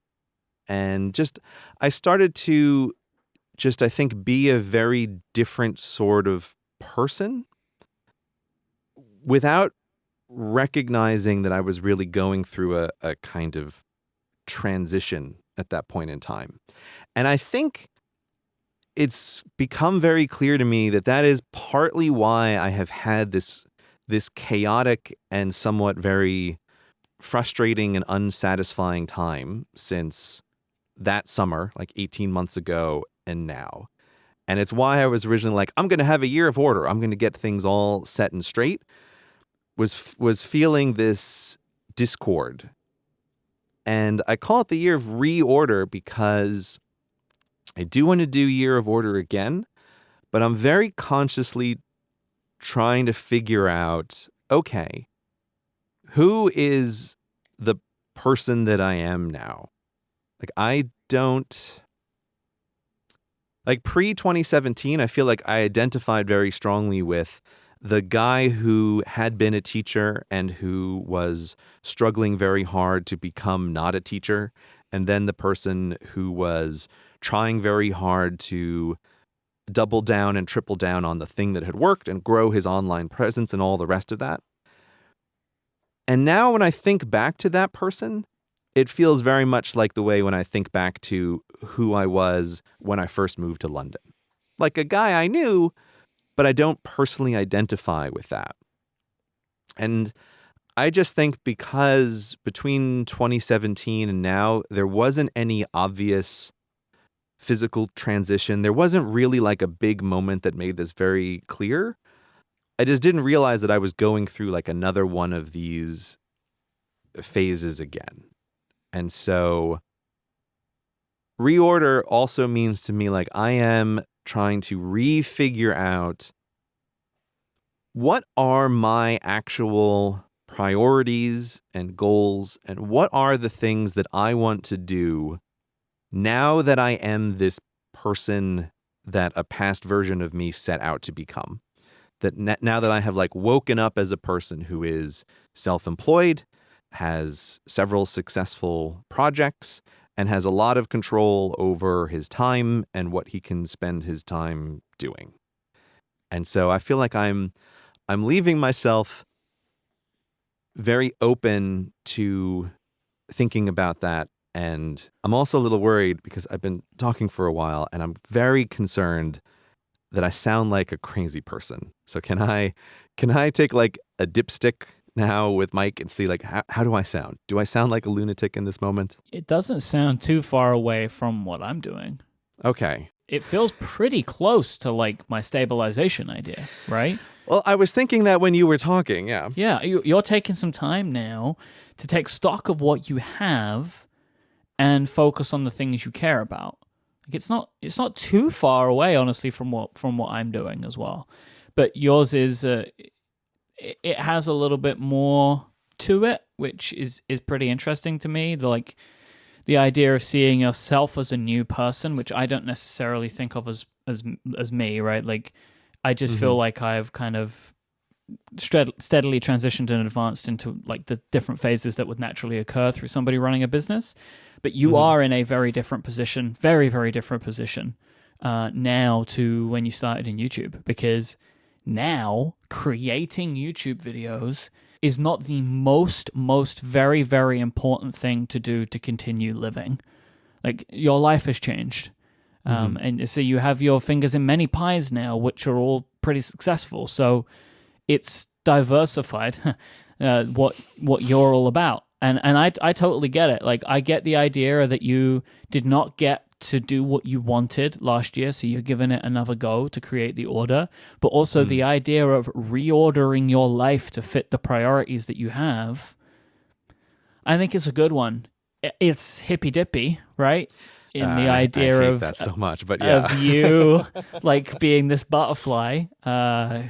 And just, I started to just, I think, be a very different sort of person without recognizing that I was really going through a kind of transition at that point in time. And I think it's become very clear to me that that is partly why I have had this chaotic and somewhat very frustrating and unsatisfying time since that summer, like 18 months ago and now. And it's why I was originally like, I'm going to have a year of order. I'm going to get things all set and straight. Was feeling this discord. And I call it the year of reorder because I do want to do Year of Order again, but I'm very consciously trying to figure out, okay, who is the person that I am now? Like, I don't... Like, pre-2017, I feel like I identified very strongly with the guy who had been a teacher and who was struggling very hard to become not a teacher, and then the person who was trying very hard to double down and triple down on the thing that had worked and grow his online presence and all the rest of that. And now when I think back to that person, it feels very much like the way when I think back to who I was when I first moved to London. Like a guy I knew, but I don't personally identify with that. And I just think because between 2017 and now, there wasn't any obvious physical transition. There wasn't really like a big moment that made this very clear. I just didn't realize that I was going through like another one of these phases again. And so reorder also means to me like I am trying to refigure out what are my actual priorities and goals, and what are the things that I want to do now that I am this person that a past version of me set out to become. That now that I have like woken up as a person who is self-employed, has several successful projects, and has a lot of control over his time and what he can spend his time doing. And so I feel like I'm leaving myself very open to thinking about that. And I'm also a little worried because I've been talking for a while and I'm very concerned that I sound like a crazy person. So can I take like a dipstick now with Myke and see like how do I sound? Do I sound like a lunatic in this moment? It doesn't sound too far away from what I'm doing. Okay. It feels pretty close to like my stabilization idea, right? Well, I was thinking that when you were talking, yeah. Yeah, you're taking some time now to take stock of what you have and focus on the things you care about. Like it's not too far away, honestly, from what I'm doing as well. But yours is it has a little bit more to it, which is pretty interesting to me. The idea of seeing yourself as a new person, which I don't necessarily think of as me, right? Like I just feel like I've kind of steadily transitioned and advanced into like the different phases that would naturally occur through somebody running a business. But you are in a very different position, very, very different position now to when you started in YouTube, because now creating YouTube videos is not the most very, very important thing to do to continue living. Like your life has changed. And so you have your fingers in many pies now, which are all pretty successful. So it's diversified what you're all about. And I totally get it. Like I get the idea that you did not get to do what you wanted last year, so you're giving it another go to create the order, but also the idea of reordering your life to fit the priorities that you have. I think it's a good one. It's hippy dippy, right? In the idea I hate of that so much, but yeah, of you like being this butterfly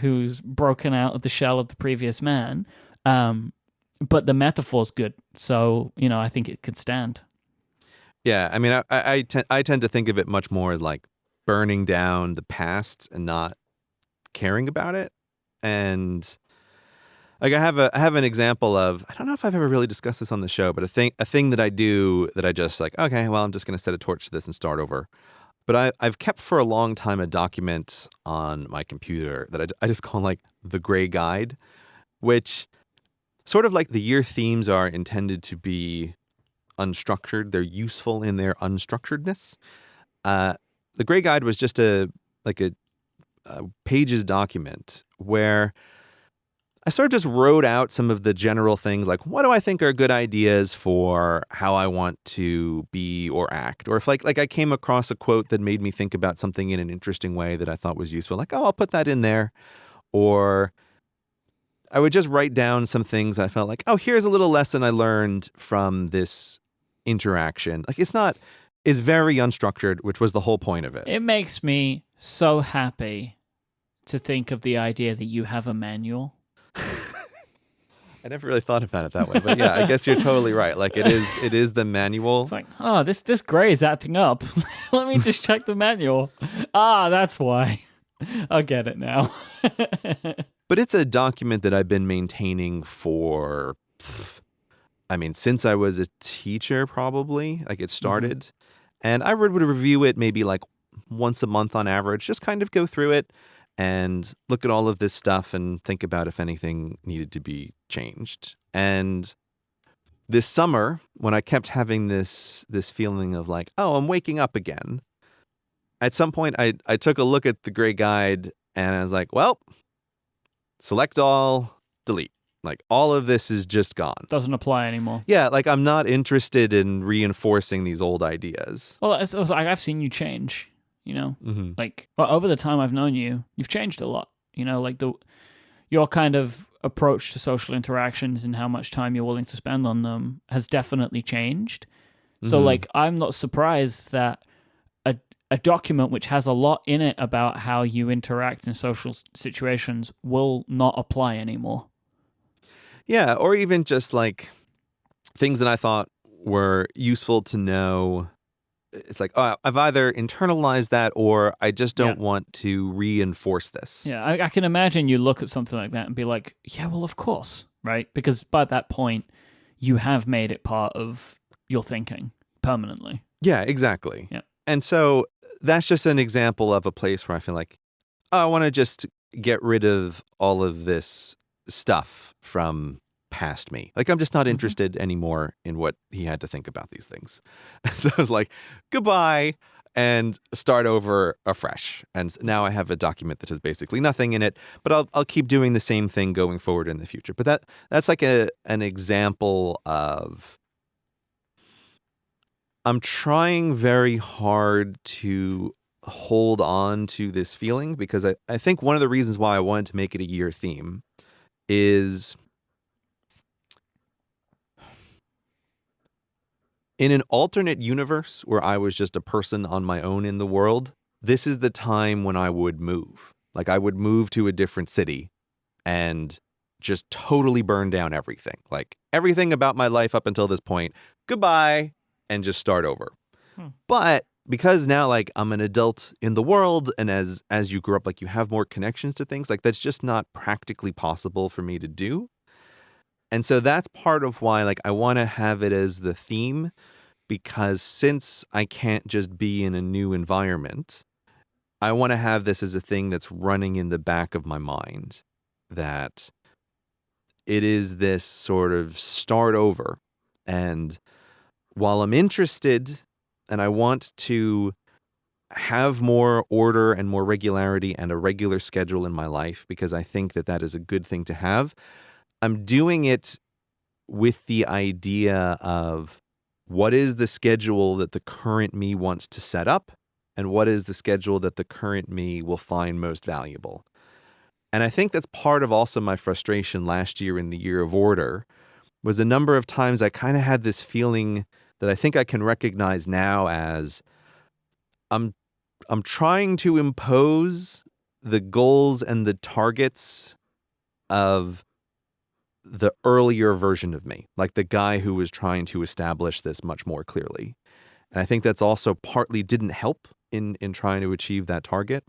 who's broken out of the shell of the previous man. But the metaphor's good, so I think it could stand. Yeah, I mean, I tend to think of it much more as like burning down the past and not caring about it. And like I have an example of, I don't know if I've ever really discussed this on the show, but a thing that I do that I just like, okay, well, I'm just going to set a torch to this and start over. But I've kept for a long time a document on my computer that I just call like the gray guide, which sort of like the year themes are intended to be unstructured. They're useful in their unstructuredness. The gray guide was just a pages document where I sort of just wrote out some of the general things, like what do I think are good ideas for how I want to be or act, or if like I came across a quote that made me think about something in an interesting way that I thought was useful, like, oh, I'll put that in there. Or I would just write down some things I felt like, oh, here's a little lesson I learned from this interaction. Like it's very unstructured, which was the whole point of it. It makes me so happy to think of the idea that you have a manual. I never really thought about it that way, but yeah, I guess you're totally right. Like it is the manual. It's like, oh, this gray is acting up. Let me just check the manual. That's why. I'll get it now. But it's a document that I've been maintaining for, since I was a teacher, probably. Like it started. And I would review it maybe like once a month on average, just kind of go through it and look at all of this stuff and think about if anything needed to be changed. And this summer, when I kept having this feeling of like, oh, I'm waking up again, at some point I took a look at the gray guide and I was like, well, select all, delete. Like all of this is just gone. Doesn't apply anymore. Yeah, like I'm not interested in reinforcing these old ideas. Well, I've seen you change, like over the time I've known you, you've changed a lot. Like your kind of approach to social interactions and how much time you're willing to spend on them has definitely changed. So like I'm not surprised that a document which has a lot in it about how you interact in social situations will not apply anymore. Yeah, or even just like things that I thought were useful to know. It's like, oh, I've either internalized that or I just don't want to reinforce this. Yeah, I can imagine you look at something like that and be like, yeah, well, of course, right? Because by that point, you have made it part of your thinking permanently. Yeah, exactly. Yeah. And so that's just an example of a place where I feel like, oh, I want to just get rid of all of this stuff from past me. Like, I'm just not interested anymore in what he had to think about these things. So I was like, goodbye, and start over afresh. And now I have a document that has basically nothing in it, but I'll keep doing the same thing going forward in the future. But that's like an example of, I'm trying very hard to hold on to this feeling, because I think one of the reasons why I wanted to make it a year theme is, in an alternate universe where I was just a person on my own in the world, this is the time when I would move. Like, I would move to a different city and just totally burn down everything. Like, everything about my life up until this point, goodbye, and just start over. But because now, like, I'm an adult in the world, and as you grow up, like, you have more connections to things, like, that's just not practically possible for me to do. And so that's part of why, like, I want to have it as the theme, because since I can't just be in a new environment, I want to have this as a thing that's running in the back of my mind, that it is this sort of start over. And while I'm interested and I want to have more order and more regularity and a regular schedule in my life, because I think that that is a good thing to have, I'm doing it with the idea of, what is the schedule that the current me wants to set up, and what is the schedule that the current me will find most valuable. And I think that's part of also my frustration last year in the Year of Order, was a number of times I kind of had this feeling that I think I can recognize now as, I'm trying to impose the goals and the targets of the earlier version of me, like the guy who was trying to establish this much more clearly. And I think that's also partly didn't help in trying to achieve that target.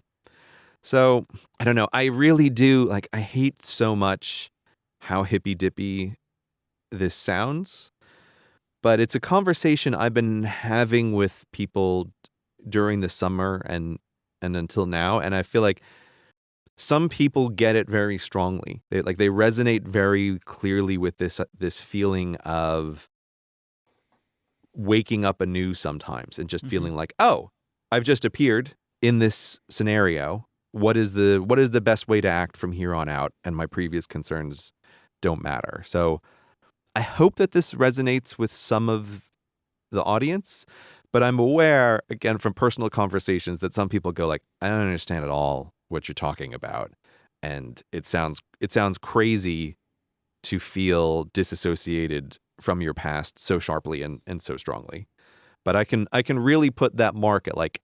So I don't know. I really do, like, I hate so much how hippy dippy this sounds, but it's a conversation I've been having with people during the summer and until now. And I feel like some people get it very strongly. They resonate very clearly with this feeling of waking up anew sometimes, and just feeling like, oh, I've just appeared in this scenario. What is the best way to act from here on out? And my previous concerns don't matter. So I hope that this resonates with some of the audience, but I'm aware, again, from personal conversations, that some people go like, I don't understand at all what you're talking about. And it sounds crazy to feel disassociated from your past so sharply and so strongly. But I can really put that mark at, like,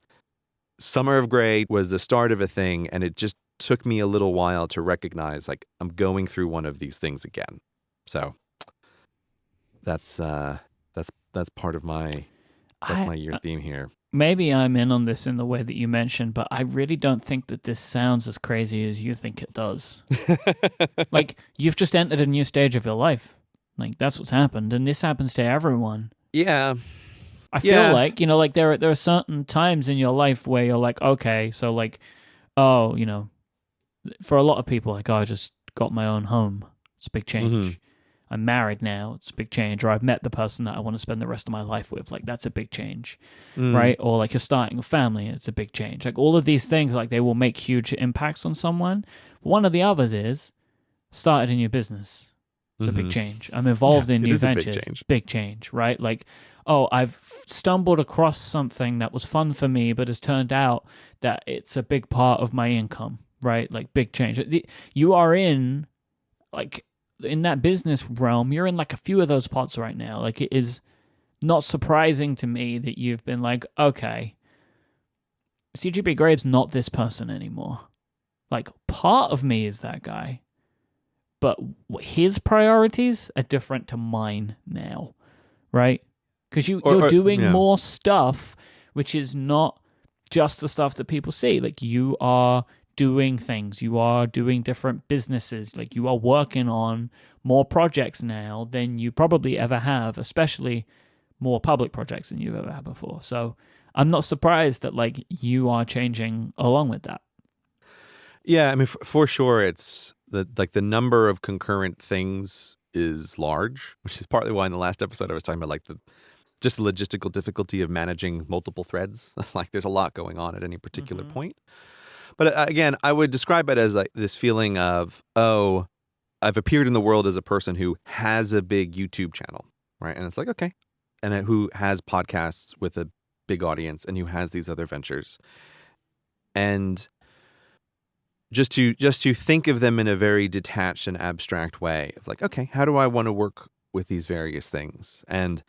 Summer of Gray was the start of a thing, and it just took me a little while to recognize, like, I'm going through one of these things again. So that's part of my year theme here. Maybe I'm in on this in the way that you mentioned, but I really don't think that this sounds as crazy as you think it does. Like, you've just entered a new stage of your life. Like, that's what's happened, and this happens to everyone. Yeah. I feel like, like, there are certain times in your life where you're like, okay, so, like, oh, for a lot of people, like, oh, I just got my own home. It's a big change. I'm married now. It's a big change. Or I've met the person that I want to spend the rest of my life with. Like, that's a big change, right? Or, like, you're starting a family. It's a big change. Like, all of these things, like, they will make huge impacts on someone. One of the others is started a new business. It's a big change. I'm involved in new ventures. Big change, right? Like, oh, I've stumbled across something that was fun for me, but has turned out that it's a big part of my income, right? Like, big change. You are in, like, in that business realm, you're in, like, a few of those pots right now. Like, it is not surprising to me that you've been like, okay, CGP Grade's not this person anymore. Like, part of me is that guy, but his priorities are different to mine now, right? Because you're doing more stuff, which is not just the stuff that people see. Like, you are doing things. You are doing different businesses. Like, you are working on more projects now than you probably ever have, especially more public projects than you've ever had before. So I'm not surprised that, like, you are changing along with that. Yeah, I mean, for sure, it's the number of concurrent things is large, which is partly why in the last episode I was talking about like just the logistical difficulty of managing multiple threads. Like there's a lot going on at any particular point. But again, I would describe it as like this feeling of, oh, I've appeared in the world as a person who has a big YouTube channel, right? And it's like, okay. And who has podcasts with a big audience and who has these other ventures. And just to think of them in a very detached and abstract way of like, okay, how do I want to work with these various things? And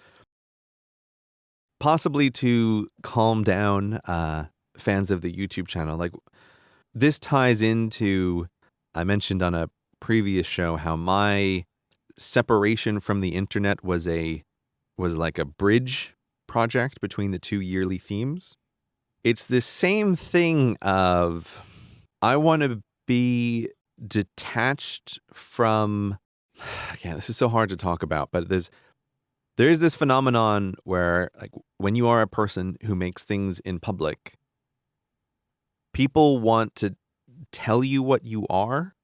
possibly to calm down fans of the YouTube channel. Like this ties into, I mentioned on a previous show how my separation from the internet was like a bridge project between the two yearly themes. It's this same thing of I want to be detached from, again, this is so hard to talk about, but there's this phenomenon where like when you are a person who makes things in public, people want to tell you what you are.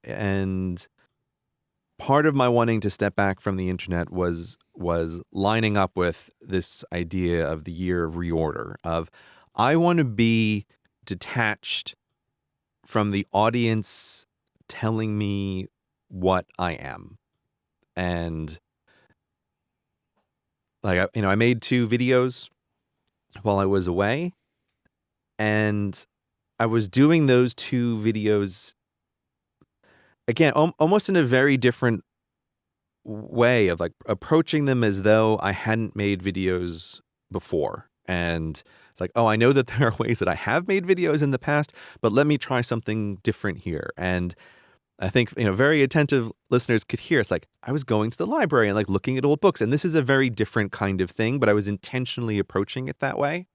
And part of my wanting to step back from the internet was lining up with this idea of the year of reorder, of I want to be detached from the audience telling me what I am. And like, I made 2 videos while I was away, and I was doing those 2 videos again, almost in a very different way of like approaching them as though I hadn't made videos before. And it's like, oh, I know that there are ways that I have made videos in the past, but let me try something different here. And I think, very attentive listeners could hear it's like I was going to the library and like looking at old books. And this is a very different kind of thing, but I was intentionally approaching it that way.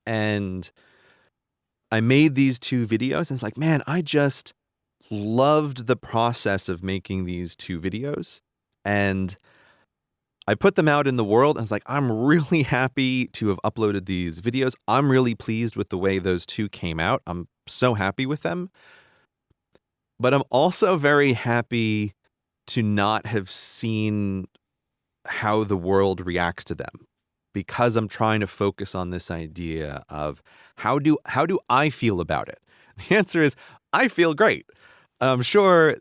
And I made these 2 videos and it's like, man, I just loved the process of making these 2 videos. And I put them out in the world and it's like, I'm really happy to have uploaded these videos. I'm really pleased with the way those 2 came out. I'm so happy with them. But I'm also very happy to not have seen how the world reacts to them, because I'm trying to focus on this idea of how do I feel about it? The answer is I feel great. I'm sure,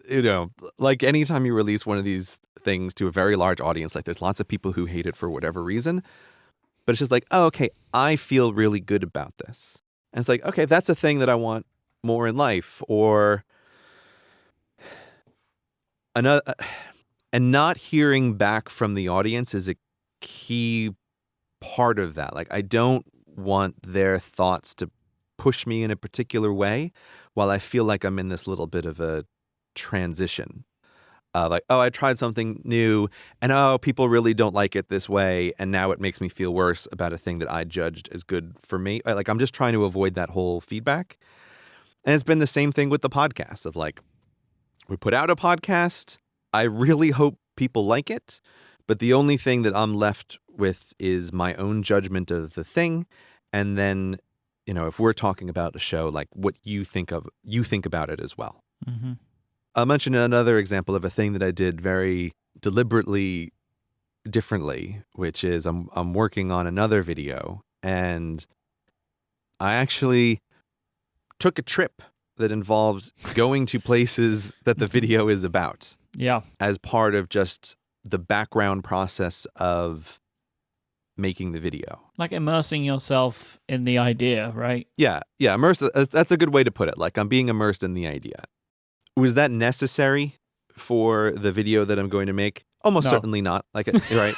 like anytime you release one of these things to a very large audience, like there's lots of people who hate it for whatever reason, but it's just like, oh, okay, I feel really good about this. And it's like, okay, that's a thing that I want more in life. Or another, and not hearing back from the audience is a key part of that. Like, I don't want their thoughts to push me in a particular way while I feel like I'm in this little bit of a transition. Like, oh, I tried something new and oh, people really don't like it this way. And now it makes me feel worse about a thing that I judged as good for me. Like, I'm just trying to avoid that whole feedback. And it's been the same thing with the podcast of like, we put out a podcast. I really hope people like it. But the only thing that I'm left with is my own judgment of the thing. And then, if we're talking about a show, like what you think about it as well. Mm-hmm. I'll mention another example of a thing that I did very deliberately differently, which is I'm working on another video, and I actually took a trip that involved going to places that the video is about. Yeah. As part of just the background process of making the video. Like immersing yourself in the idea, right? Yeah, immerse. That's a good way to put it. Like I'm being immersed in the idea. Was that necessary for the video that I'm going to make? Almost certainly not. Like, right?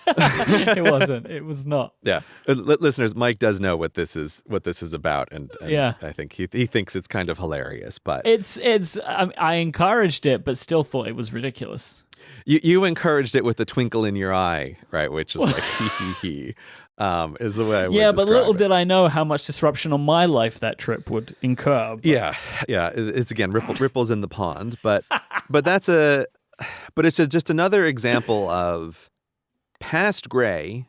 It wasn't. It was not. Yeah, listeners, Myke does know what this is about, and yeah. I think he thinks it's kind of hilarious. But it's. I encouraged it, but still thought it was ridiculous. You encouraged it with a twinkle in your eye, right? Which was like hee hee hee. Is the way I would describe but little it. Did I know how much disruption on my life that trip would incur. But... Yeah. It's again ripples in the pond, but it's just another example of past Gray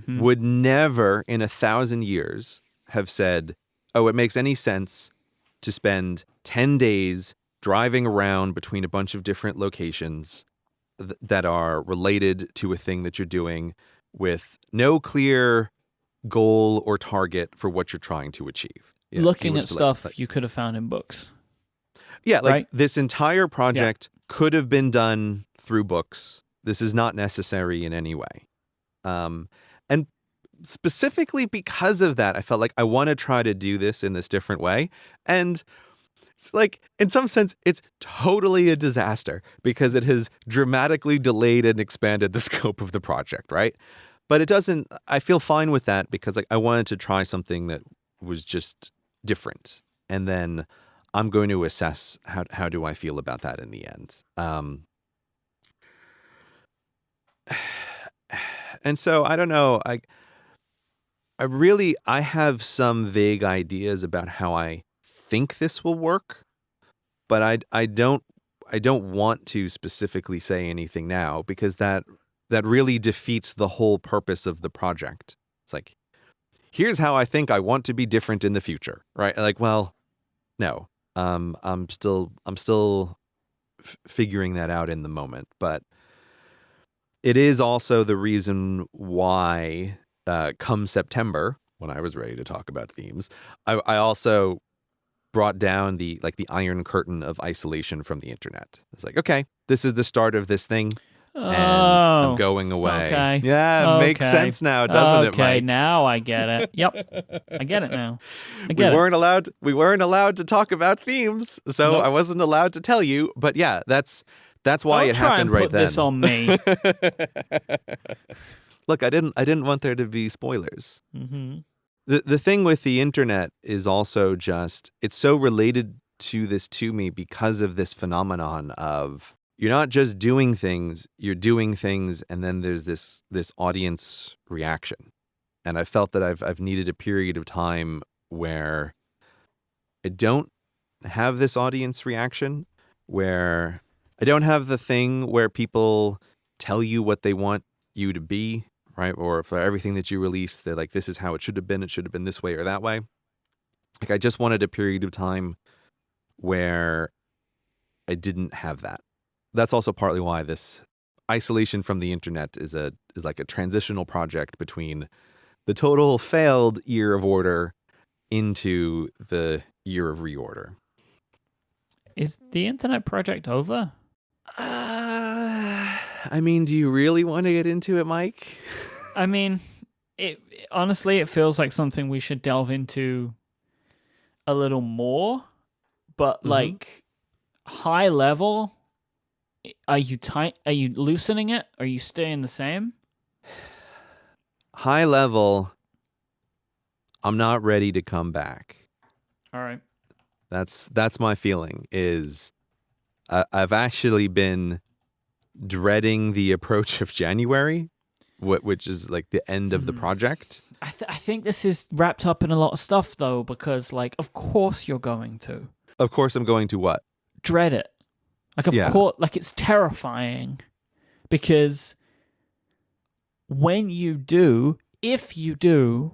would never in 1,000 years have said, "Oh, it makes any sense to spend 10 days driving around between a bunch of different locations that are related to a thing that you're doing with no clear goal or target for what you're trying to achieve. Yeah, Looking at stuff you could have found in books. Yeah, like right? this entire project could have been done through books. This is not necessary in any way. And specifically because of that, I felt like I want to try to do this in this different way. And it's like, in some sense, it's totally a disaster because it has dramatically delayed and expanded the scope of the project, right? But it doesn't, I feel fine with that because like I wanted to try something that was just different. And then I'm going to assess how do I feel about that in the end. And so I don't know. I have some vague ideas about how I think this will work, but I don't want to specifically say anything now because that really defeats the whole purpose of the project. It's like, here's how I think I want to be different in the future, right? Like, well, no. I'm still figuring that out in the moment, but it is also the reason why come September, when I was ready to talk about themes, I also brought down the iron curtain of isolation from the internet. It's like, okay, this is the start of this thing, and I'm going away. Okay. Yeah, it makes sense now, doesn't it, Myke? Okay, now I get it. Yep, I get it now. We weren't allowed to talk about themes, so Nope. I wasn't allowed to tell you. But yeah, that's why it happened right then. Don't try and put this on me. Look, I didn't want there to be spoilers. Mm-hmm. The thing with the internet is also just, it's so related to this to me because of this phenomenon of you're not just doing things, you're doing things, and then there's this audience reaction. And I felt that I've needed a period of time where I don't have this audience reaction, where I don't have the thing where people tell you what they want you to be, right? Or for everything that you release, they're like, this is how it should have been this way or that way. Like, I just wanted a period of time where I didn't have that. That's also partly why this isolation from the internet is like a transitional project between the total failed Year of Order into the Year of Reorder. Is the internet project over? I mean, do you really want to get into it, Myke? I mean, honestly, it feels like something we should delve into a little more, but like high level, are you loosening it? Are you staying the same? High level, I'm not ready to come back. All right. That's my feeling is I've actually been dreading the approach of January, which is like the end of the project. I think this is wrapped up in a lot of stuff though, because like, of course you're going to. Of course I'm going to what? Dread it. Like, of course, like it's terrifying because when you do, if you do,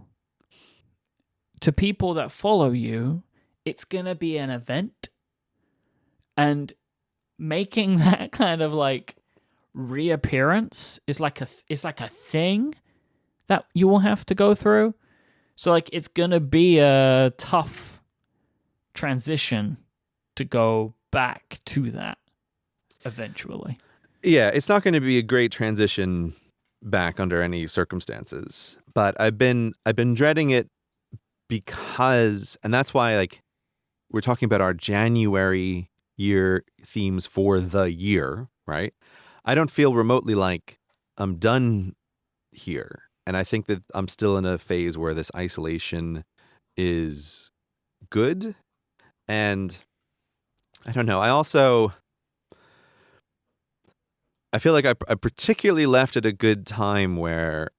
to people that follow you, it's going to be an event, and making that kind of like reappearance is like a thing that you will have to go through. So like it's going to be a tough transition to go back to that eventually. Yeah, it's not going to be a great transition back under any circumstances, but I've been dreading it because, and that's why like we're talking about our January year themes for the year, right? I don't feel remotely like I'm done here. And I think that I'm still in a phase where this isolation is good. And I don't know. I feel like I particularly left at a good time where,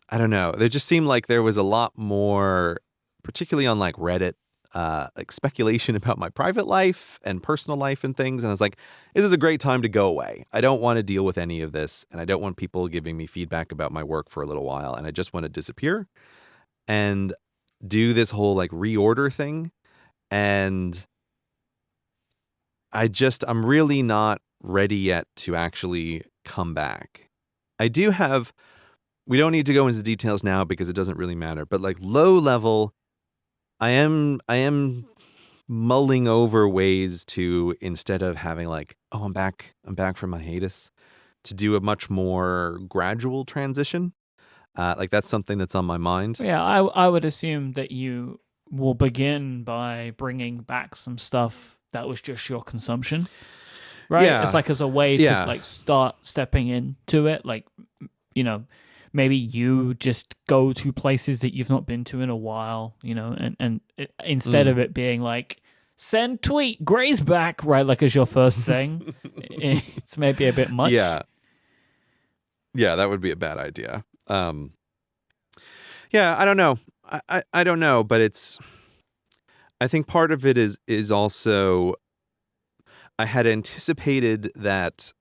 I don't know, there just seemed like there was a lot more, particularly on like Reddit, like speculation about my private life and personal life and things. And I was like, this is a great time to go away. I don't want to deal with any of this. And I don't want people giving me feedback about my work for a little while. And I just want to disappear and do this whole like reorder thing. And I'm really not ready yet to actually come back. I do have, we don't need to go into details now because it doesn't really matter, but like low level, I am mulling over ways to, instead of having like, oh, I'm back from my hiatus, to do a much more gradual transition. Like that's something that's on my mind. Yeah, I would assume that you will begin by bringing back some stuff that was just your consumption, right? Yeah. It's like as a way to like start stepping into it, like, you know, maybe you just go to places that you've not been to in a while, you know, and instead of it being like, send tweet, Gray's back, right? Like as your first thing, it's maybe a bit much. Yeah, that would be a bad idea. Yeah, I don't know. I don't know, but I think part of it is also, I had anticipated that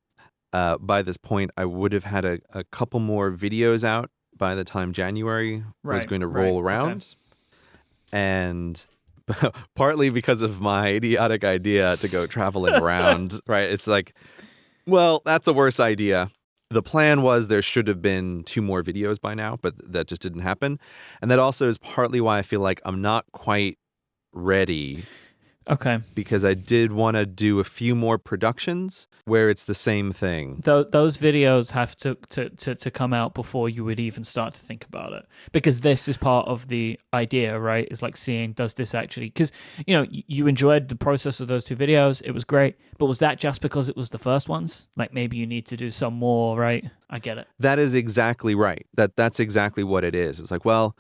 by this point I would have had a couple more videos out by the time January was going to roll around. Okay. And partly because of my idiotic idea to go traveling around, right? It's like, well, that's a worse idea. The plan was there should have been 2 more videos by now, but that just didn't happen. And that also is partly why I feel like I'm not quite ready. Okay. Because I did want to do a few more productions where it's the same thing. Those videos have to come out before you would even start to think about it. Because this is part of the idea, right? Is like seeing, does this actually... Because, you know, you enjoyed the process of those 2 videos. It was great. But was that just because it was the first ones? Like maybe you need to do some more, right? I get it. That is exactly right. That's exactly what it is. It's like, well...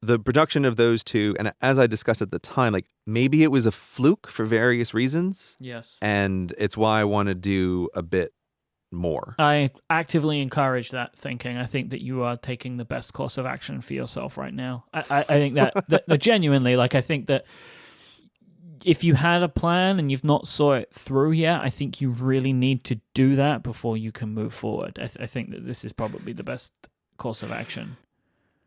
The production of those 2, and as I discussed at the time, like maybe it was a fluke for various reasons. Yes. And it's why I want to do a bit more. I actively encourage that thinking. I think that you are taking the best course of action for yourself right now. I think that genuinely, like I think that if you had a plan and you've not saw it through yet, I think you really need to do that before you can move forward. I think that this is probably the best course of action.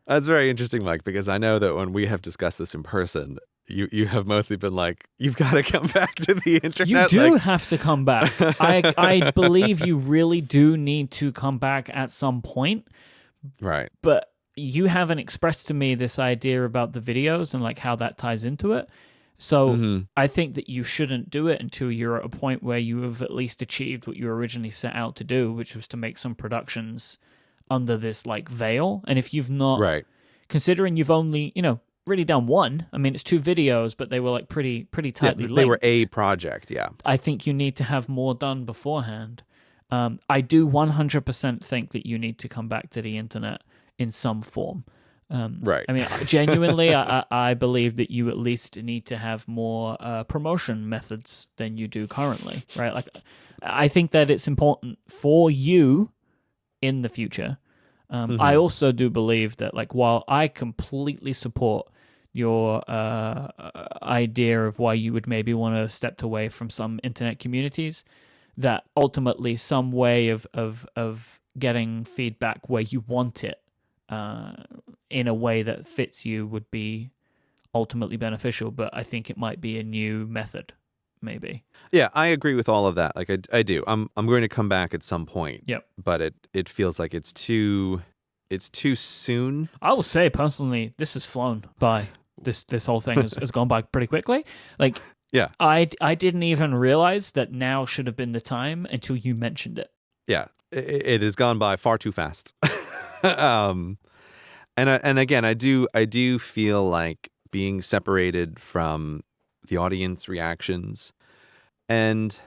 That's very interesting, Myke, because I know that when we have discussed this in person, you have mostly been like, you've got to come back to the internet. You do have to come back. I believe you really do need to come back at some point. Right. But you haven't expressed to me this idea about the videos and like how that ties into it. So I think that you shouldn't do it until you're at a point where you have at least achieved what you originally set out to do, which was to make some productions under this like veil. And if you've not, right, considering you've only, you know, really done 1, I mean, it's 2 videos, but they were like pretty tightly linked. They were a project. Yeah. I think you need to have more done beforehand. I do 100% think that you need to come back to the internet in some form. Right. I mean, genuinely, I believe that you at least need to have more promotion methods than you do currently, right? Like, I think that it's important for you in the future. I also do believe that, like, while I completely support your idea of why you would maybe want to step away from some internet communities, that ultimately some way of getting feedback where you want it in a way that fits you would be ultimately beneficial. But I think it might be a new method. Maybe. Yeah, I agree with all of that. Like I do. I'm going to come back at some point. Yep. But it feels like it's too soon. I will say personally, this has flown by. This whole thing has gone by pretty quickly. Like, yeah, I didn't even realize that now should have been the time until you mentioned it. Yeah, it has gone by far too fast. And again, I do feel like being separated from the audience reactions, and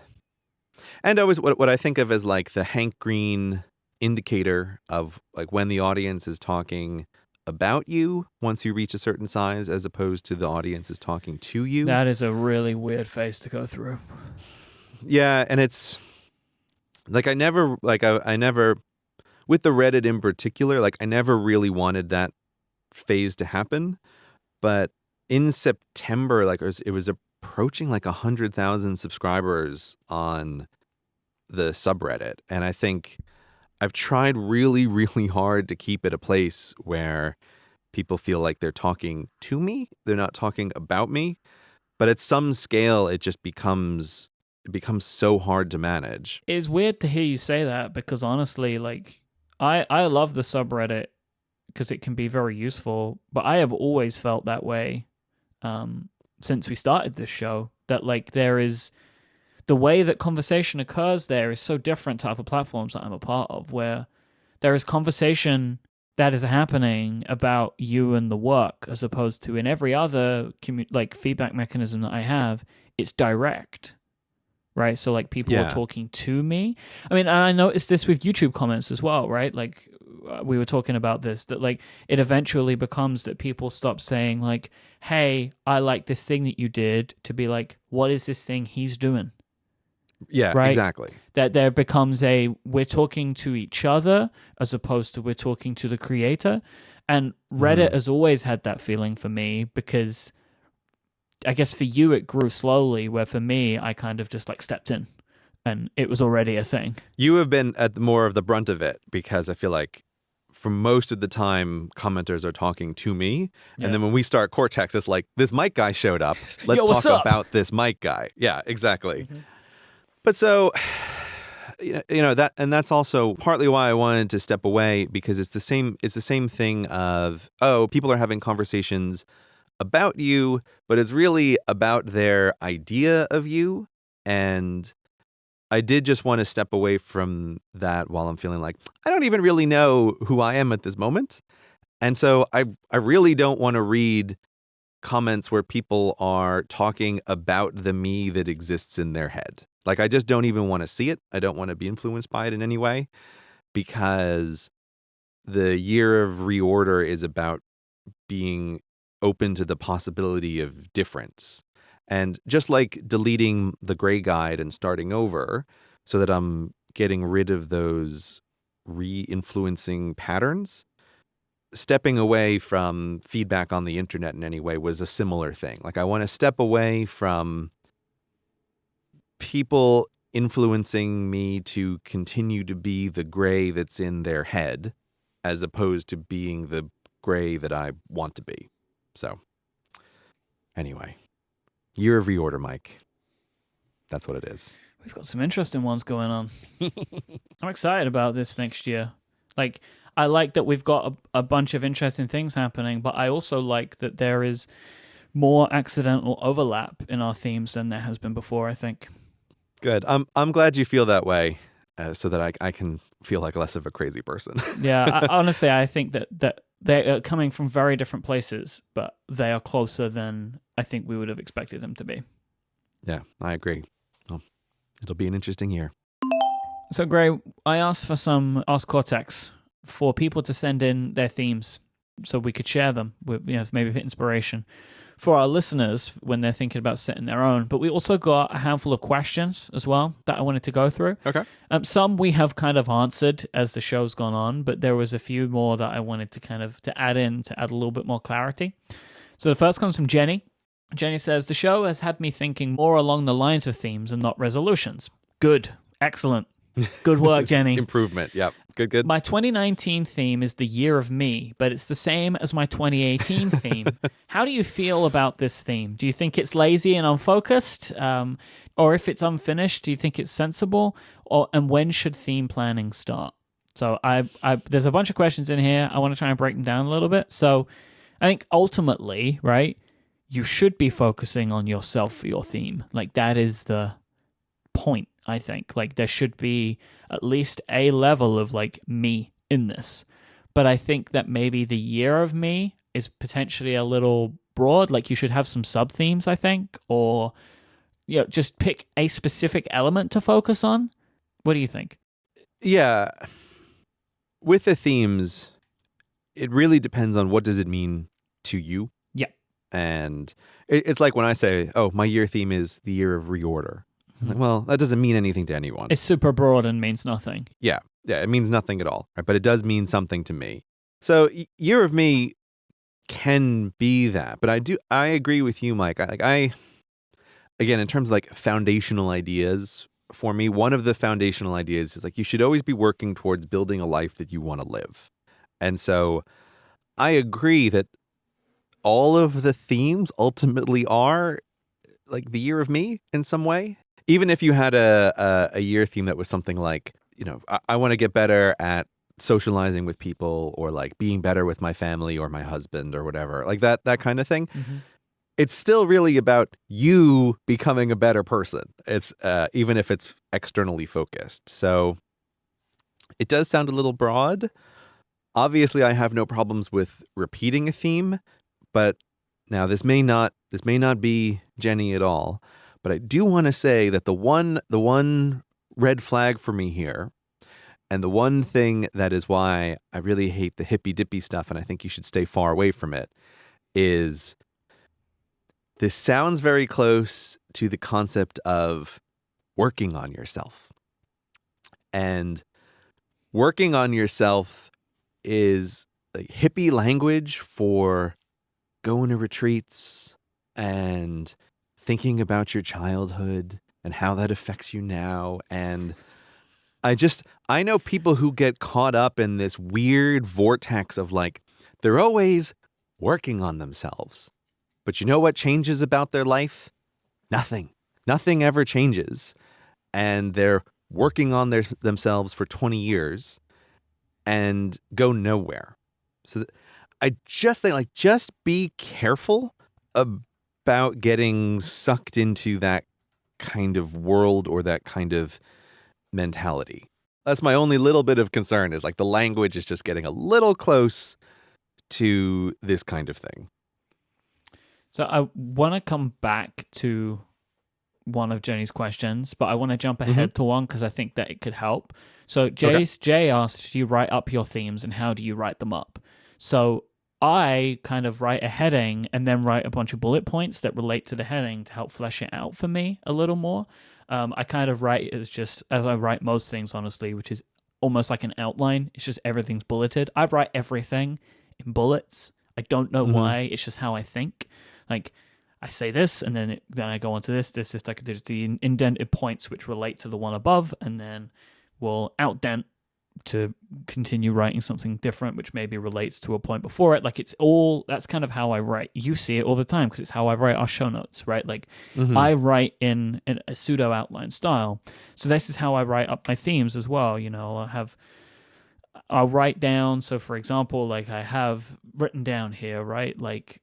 always what I think of as like the Hank Green indicator of like when the audience is talking about you once you reach a certain size, as opposed to the audience is talking to you. That is a really weird phase to go through. Yeah, and it's like I never with the Reddit in particular, like I never really wanted that phase to happen, but in September, like it was approaching like 100,000 subscribers on the subreddit. And I think I've tried really, really hard to keep it a place where people feel like they're talking to me. They're not talking about me. But at some scale, it just becomes it becomes so hard to manage. It's weird to hear you say that because honestly, like, I love the subreddit because it can be very useful, but I have always felt that way since we started this show, that like there is the way that conversation occurs there is so different to other platforms that I'm a part of, where there is conversation that is happening about you and the work, as opposed to in every other like feedback mechanism that I have, it's direct, right? So like people are talking to me. I mean, I noticed this with YouTube comments as well, right? Like we were talking about this, that like it eventually becomes that people stop saying like, hey, I like this thing that you did, to be like, what is this thing he's doing? Yeah, right? Exactly. That there becomes we're talking to each other as opposed to we're talking to the creator. And Reddit has always had that feeling for me, because I guess for you it grew slowly, where for me I kind of just like stepped in and it was already a thing. You have been at more of the brunt of it, because I feel like for most of the time commenters are talking to me. And then when we start Cortex, it's like, this Myke guy showed up. Let's talk about this Myke guy. Yeah, exactly. Mm-hmm. But so, you know that, and that's also partly why I wanted to step away, because it's the same thing of, oh, people are having conversations about you, but it's really about their idea of you. And I did just want to step away from that while I'm feeling like I don't even really know who I am at this moment. And so I really don't want to read comments where people are talking about the me that exists in their head. Like, I just don't even want to see it. I don't want to be influenced by it in any way, because the Year of Reorder is about being open to the possibility of difference. And just like deleting the gray guide and starting over, so that I'm getting rid of those re-influencing patterns, stepping away from feedback on the internet in any way was a similar thing. Like, I want to step away from people influencing me to continue to be the gray that's in their head, as opposed to being the gray that I want to be. So anyway, Year of Reorder, Myke. That's what it is. We've got some interesting ones going on. I'm excited about this next year. Like, I like that we've got a bunch of interesting things happening, but I also like that there is more accidental overlap in our themes than there has been before, I think. Good. I'm glad you feel that way, so that I can feel like less of a crazy person. Yeah, honestly, I think that they are coming from very different places, but they are closer than I think we would have expected them to be. Yeah, I agree. Well, it'll be an interesting year. So, Gray, I asked for some Ask Cortex for people to send in their themes so we could share them with, maybe for inspiration for our listeners when they're thinking about setting their own. But we also got a handful of questions as well that I wanted to go through. Okay. Some we have kind of answered as the show's gone on, but there was a few more that I wanted to kind of to add a little bit more clarity. So the first comes from Jenny. Jenny says, the show has had me thinking more along the lines of themes and not resolutions. Good. Excellent. Good work, Jenny. Improvement. Yep. Good. My 2019 theme is the Year of Me, but it's the same as my 2018 theme. How do you feel about this theme? Do you think it's lazy and unfocused? Or if it's unfinished, do you think it's sensible? And when should theme planning start? So there's a bunch of questions in here. I want to try and break them down a little bit. So I think ultimately, right, you should be focusing on yourself for your theme. Like, that is the point, I think. Like, there should be at least a level of like me in this. But I think that maybe the Year of Me is potentially a little broad. Like, you should have some sub themes, I think, or just pick a specific element to focus on. What do you think? Yeah. With the themes, it really depends on what does it mean to you. Yeah. And it's like when I say, oh, my year theme is the Year of Reorder. Like, well, that doesn't mean anything to anyone. It's super broad and means nothing. Yeah, it means nothing at all, right? But it does mean something to me. So Year of Me can be that, but I agree with you, Myke. Again, in terms of like foundational ideas, for me, one of the foundational ideas is like you should always be working towards building a life that you want to live. And so I agree that all of the themes ultimately are like the Year of Me in some way. even if you had a year theme that was something like, I want to get better at socializing with people, or like being better with my family or my husband or whatever, like that kind of thing. Mm-hmm. It's still really about you becoming a better person. It's even if it's externally focused. So it does sound a little broad. Obviously, I have no problems with repeating a theme, but now this may not be Jenny at all. But I do want to say that the one red flag for me here, and the one thing that is why I really hate the hippy dippy stuff, and I think you should stay far away from it, is this sounds very close to the concept of working on yourself. And working on yourself is like hippie language for going to retreats and thinking about your childhood and how that affects you now. And I know people who get caught up in this weird vortex of like, they're always working on themselves. But you know what changes about their life? Nothing. Nothing ever changes. And they're working on themselves for 20 years and go nowhere. So I just think, like, just be careful about getting sucked into that kind of world or that kind of mentality. That's my only little bit of concern, is like the language is just getting a little close to this kind of thing. So I want to come back to one of Jenny's questions, but I want to jump ahead to one because I think that it could help. So Jay asked, do you write up your themes and how do you write them up? So I kind of write a heading and then write a bunch of bullet points that relate to the heading to help flesh it out for me a little more. I kind of write as I write most things, honestly, which is almost like an outline. It's just everything's bulleted. I write everything in bullets. I don't know why. It's just how I think. Like, I say this, and then I go on to this. Like, there's the indented points which relate to the one above, and then we'll outdent to continue writing something different, which maybe relates to a point before it. Like, that's kind of how I write. You see it all the time because it's how I write our show notes, right? Like, I write in a pseudo outline style. So this is how I write up my themes as well. I'll write down. So for example, like I have written down here, right? Like,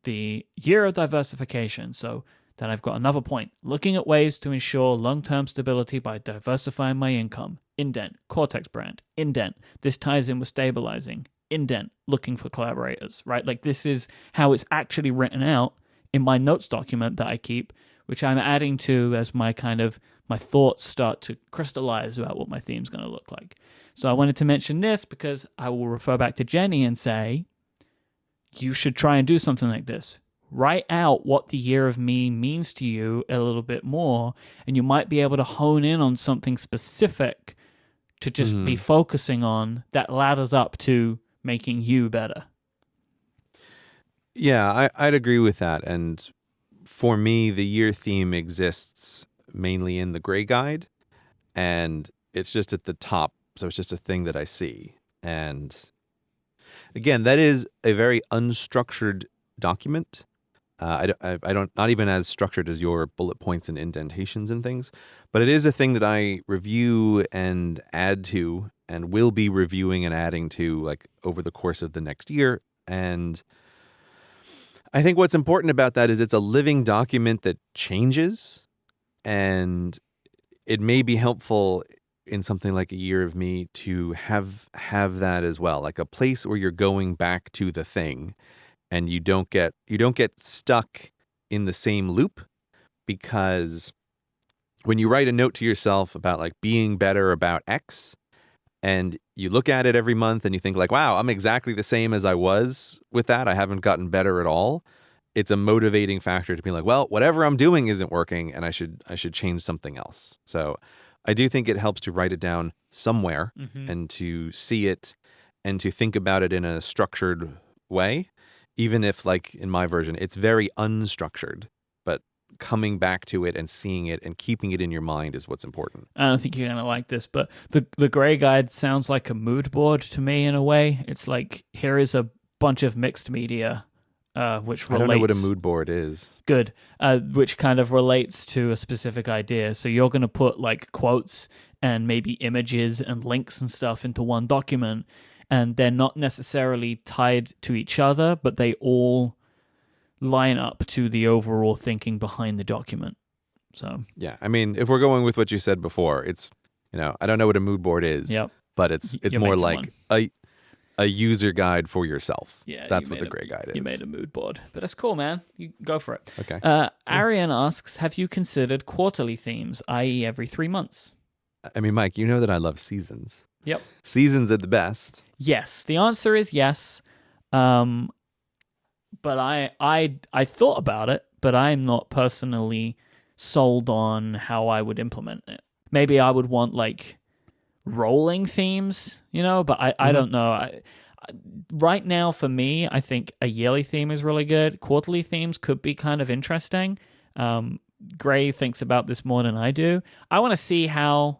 the year of diversification. So then I've got another point. Looking at ways to ensure long-term stability by diversifying my income. Indent. Cortex brand. Indent. This ties in with stabilizing. Indent. Looking for collaborators, right? Like, this is how it's actually written out in my notes document that I keep, which I'm adding to as my thoughts start to crystallize about what my theme's going to look like. So I wanted to mention this because I will refer back to Jenny and say, you should try and do something like this. Write out what the year of me means to you a little bit more, and you might be able to hone in on something specific to just be focusing on that ladders up to making you better. Yeah, I'd agree with that. And for me, the year theme exists mainly in the gray guide, and it's just at the top. So it's just a thing that I see. And again, that is a very unstructured document. I don't, not even as structured as your bullet points and indentations and things, but it is a thing that I review and add to, and will be reviewing and adding to, like, over the course of the next year. And I think what's important about that is it's a living document that changes, and it may be helpful in something like a year of me to have that as well, like a place where you're going back to the thing, and you don't get stuck in the same loop. Because when you write a note to yourself about, like, being better about X, and you look at it every month and you think, like, wow, I'm exactly the same as I was with that, I haven't gotten better at all, it's a motivating factor to be like, well, whatever I'm doing isn't working, and I should change something else. So I do think it helps to write it down somewhere and to see it and to think about it in a structured way, even if, like in my version, it's very unstructured. But coming back to it and seeing it and keeping it in your mind is what's important. I don't think you're going to like this, but the gray guide sounds like a mood board to me in a way. It's like, here is a bunch of mixed media which I don't know what a relates mood board is. good, which kind of relates to a specific idea. So you're going to put like quotes and maybe images and links and stuff into one document, and they're not necessarily tied to each other, but they all line up to the overall thinking behind the document. So Yeah, I mean, if we're going with what you said before, it's, I don't know what a mood board is, yep. but it's You're more making like a user guide for yourself. Yeah, That's what the Grey Guide is. You made a mood board, but that's cool, man. You go for it. Okay. Arian asks, have you considered quarterly themes, i.e. every 3 months? I mean, Myke, you know that I love seasons. Yep. Seasons are the best. Yes, the answer is yes. But I thought about it, but I'm not personally sold on how I would implement it. Maybe I would want like rolling themes, but I don't know. Right now for me, I think a yearly theme is really good. Quarterly themes could be kind of interesting. Gray thinks about this more than I do. I want to see how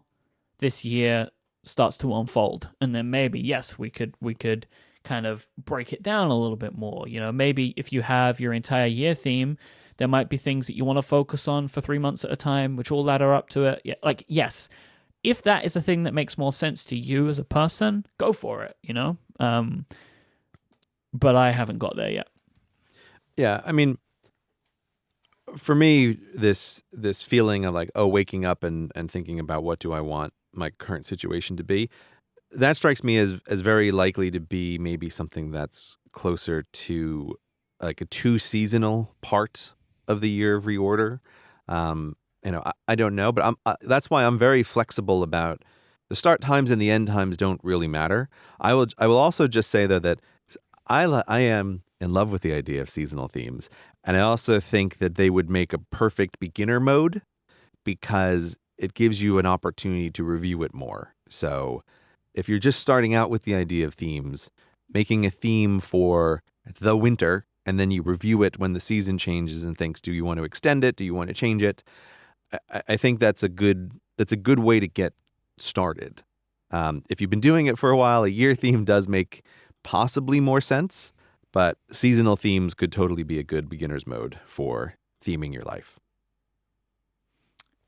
this year starts to unfold, and then maybe yes, we could kind of break it down a little bit more. Maybe if you have your entire year theme, there might be things that you want to focus on for 3 months at a time, which all ladder up to it. Yeah, like, yes, if that is the thing that makes more sense to you as a person, go for it, but I haven't got there yet. Yeah, I mean, for me, this feeling of like, waking up and thinking about what do I want my current situation to be, that strikes me as very likely to be maybe something that's closer to like a 2 seasonal part of the year of reorder. I don't know, but that's why I'm very flexible about the start times and the end times don't really matter. I will also just say though that I am in love with the idea of seasonal themes, and I also think that they would make a perfect beginner mode because it gives you an opportunity to review it more. So if you're just starting out with the idea of themes, making a theme for the winter, and then you review it when the season changes and thinks, do you want to extend it? Do you want to change it? I think that's a good way to get started. If you've been doing it for a while, a year theme does make possibly more sense, but seasonal themes could totally be a good beginner's mode for theming your life.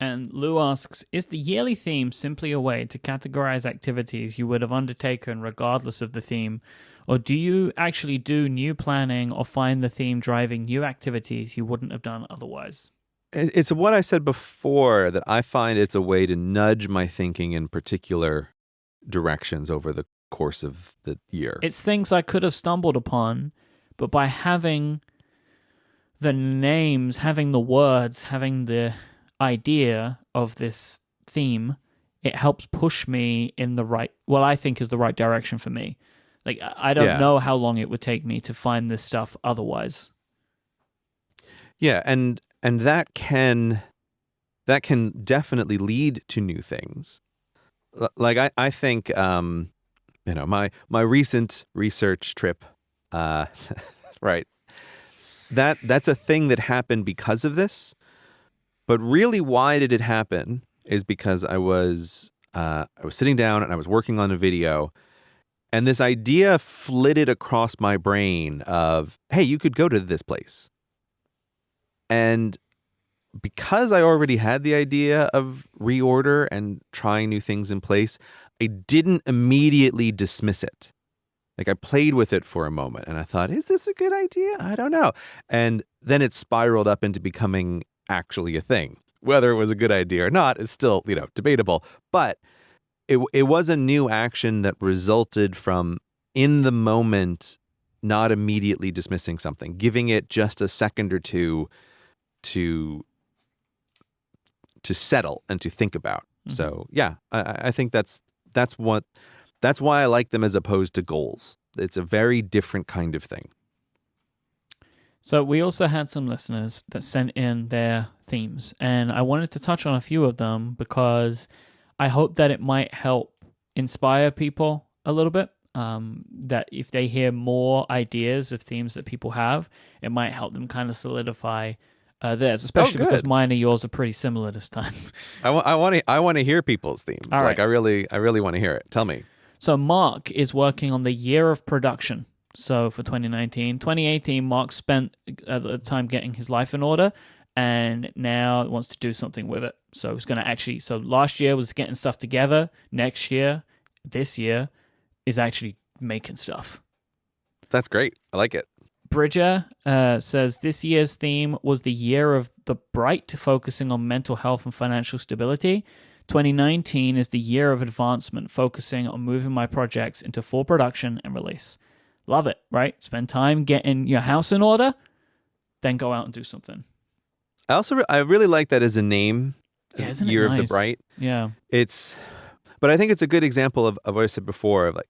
And Lou asks, is the yearly theme simply a way to categorize activities you would have undertaken regardless of the theme? Or do you actually do new planning or find the theme driving new activities you wouldn't have done otherwise? It's what I said before, that I find it's a way to nudge my thinking in particular directions over the course of the year. It's things I could have stumbled upon, but by having the names, having the words, having the idea of this theme, it helps push me in what I think is the right direction for me. Like, I don't know how long it would take me to find this stuff otherwise. Yeah, and that can definitely lead to new things. Like I think my recent research trip, right? That's a thing that happened because of this. But really, why did it happen? Is because I was sitting down and I was working on a video, and this idea flitted across my brain of, hey, you could go to this place. And because I already had the idea of reorder and trying new things in place, I didn't immediately dismiss it. Like, I played with it for a moment and I thought, is this a good idea? I don't know. And then it spiraled up into becoming actually a thing. Whether it was a good idea or not is still, debatable. But it was a new action that resulted from, in the moment, not immediately dismissing something, giving it just a second or two to settle and to think about. Mm-hmm. So yeah, I think that's why I like them as opposed to goals. It's a very different kind of thing. So we also had some listeners that sent in their themes, and I wanted to touch on a few of them because I hope that it might help inspire people a little bit. That if they hear more ideas of themes that people have, it might help them kind of solidify theirs, especially because mine and yours are pretty similar this time. I want to hear people's themes. All right. I really want to hear it. Tell me. So Mark is working on the Year of Production, So for 2018, Mark spent at the time getting his life in order, and now wants to do something with it. So he's going to actually. So last year was getting stuff together. This year, is actually making stuff. That's great. I like it. Bridger says this year's theme was the year of the bright, focusing on mental health and financial stability. 2019 is the year of advancement, focusing on moving my projects into full production and release. Love it, right? Spend time getting your house in order, then go out and do something. I really like that as a name. Yeah, isn't Year it nice? of the Bright. Yeah. But I think it's a good example of what I said before, of like,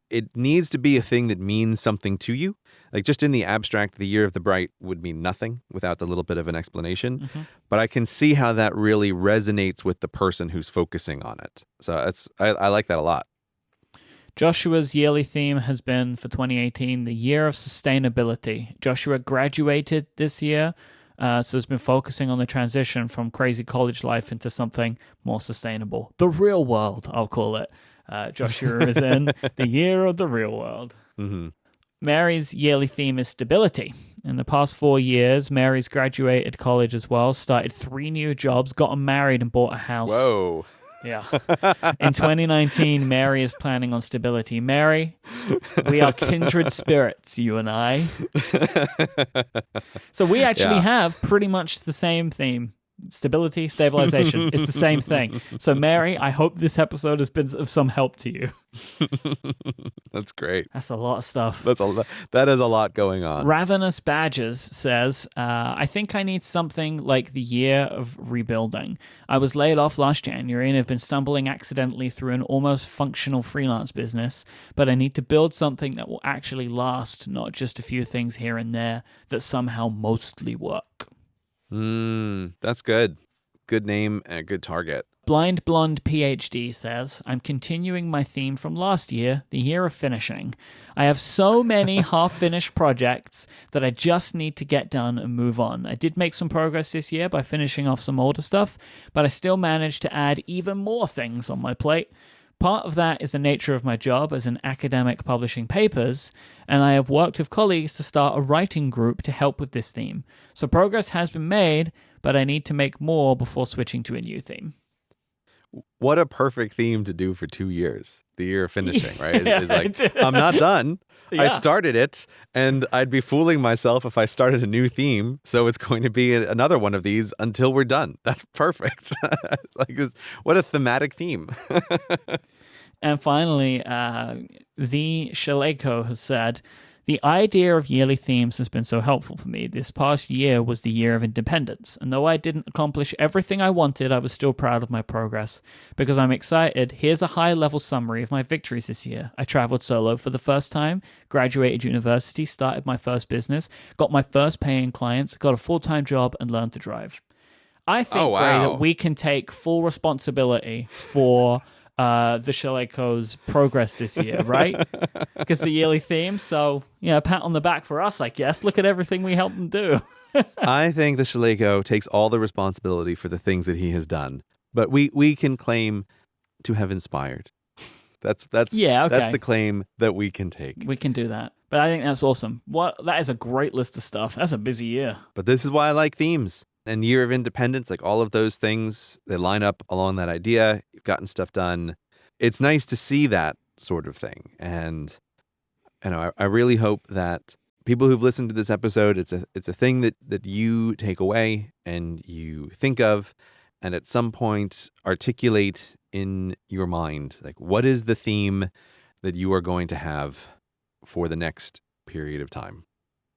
it needs to be a thing that means something to you. Like just in the abstract, the Year of the Bright would mean nothing without the little bit of an explanation. Mm-hmm. But I can see how that really resonates with the person who's focusing on it. So I like that a lot. Joshua's yearly theme has been for 2018, the year of sustainability. Joshua graduated this year, so has been focusing on the transition from crazy college life into something more sustainable. The real world, I'll call it. Joshua is in the year of the real world. Mm-hmm. Mary's yearly theme is stability. In the past 4 years, Mary's graduated college as well, started 3 new jobs, gotten married, and bought a house. Whoa. Yeah. In 2019, Mary is planning on stability. Mary, we are kindred spirits, you and I. So we actually have pretty much the same theme. Stability, stabilization. It's the same thing. So, Mary, I hope this episode has been of some help to you. That's great. That's a lot of stuff. That is a lot going on. Ravenous Badgers says, I think I need something like the year of rebuilding. I was laid off last January and have been stumbling accidentally through an almost functional freelance business, but I need to build something that will actually last, not just a few things here and there that somehow mostly work. That's good. Good name and a good target. Blind Blonde PhD says, I'm continuing my theme from last year, the year of finishing. I have so many half-finished projects that I just need to get done and move on. I did make some progress this year by finishing off some older stuff, but I still managed to add even more things on my plate. Part of that is the nature of my job as an academic publishing papers, and I have worked with colleagues to start a writing group to help with this theme. So progress has been made, but I need to make more before switching to a new theme. What a perfect theme to do for 2 years. The year of finishing, right? It's like, I'm not done. Yeah. I started it, and I'd be fooling myself if I started a new theme. So it's going to be another one of these until we're done. That's perfect. What a thematic theme. And finally, the Shaleko has said, the idea of yearly themes has been so helpful for me. This past year was the year of independence, and though I didn't accomplish everything I wanted, I was still proud of my progress. Because I'm excited, here's a high-level summary of my victories this year. I traveled solo for the first time, graduated university, started my first business, got my first paying clients, got a full-time job, and learned to drive. I think, Gray, that we can take full responsibility for the Shaleko's progress this year, right? Because the yearly theme, so, pat on the back for us, I guess. Look at everything we helped them do. I think the Shaleko takes all the responsibility for the things that he has done, but we can claim to have inspired. That's the claim that we can take. We can do that. But I think that's awesome. That is a great list of stuff. That's a busy year. But this is why I like themes. And Year of Independence, like all of those things, they line up along that idea. You've gotten stuff done. It's nice to see that sort of thing. And I really hope that people who've listened to this episode, it's a thing that you take away and you think of, and at some point articulate in your mind, like, what is the theme that you are going to have for the next period of time?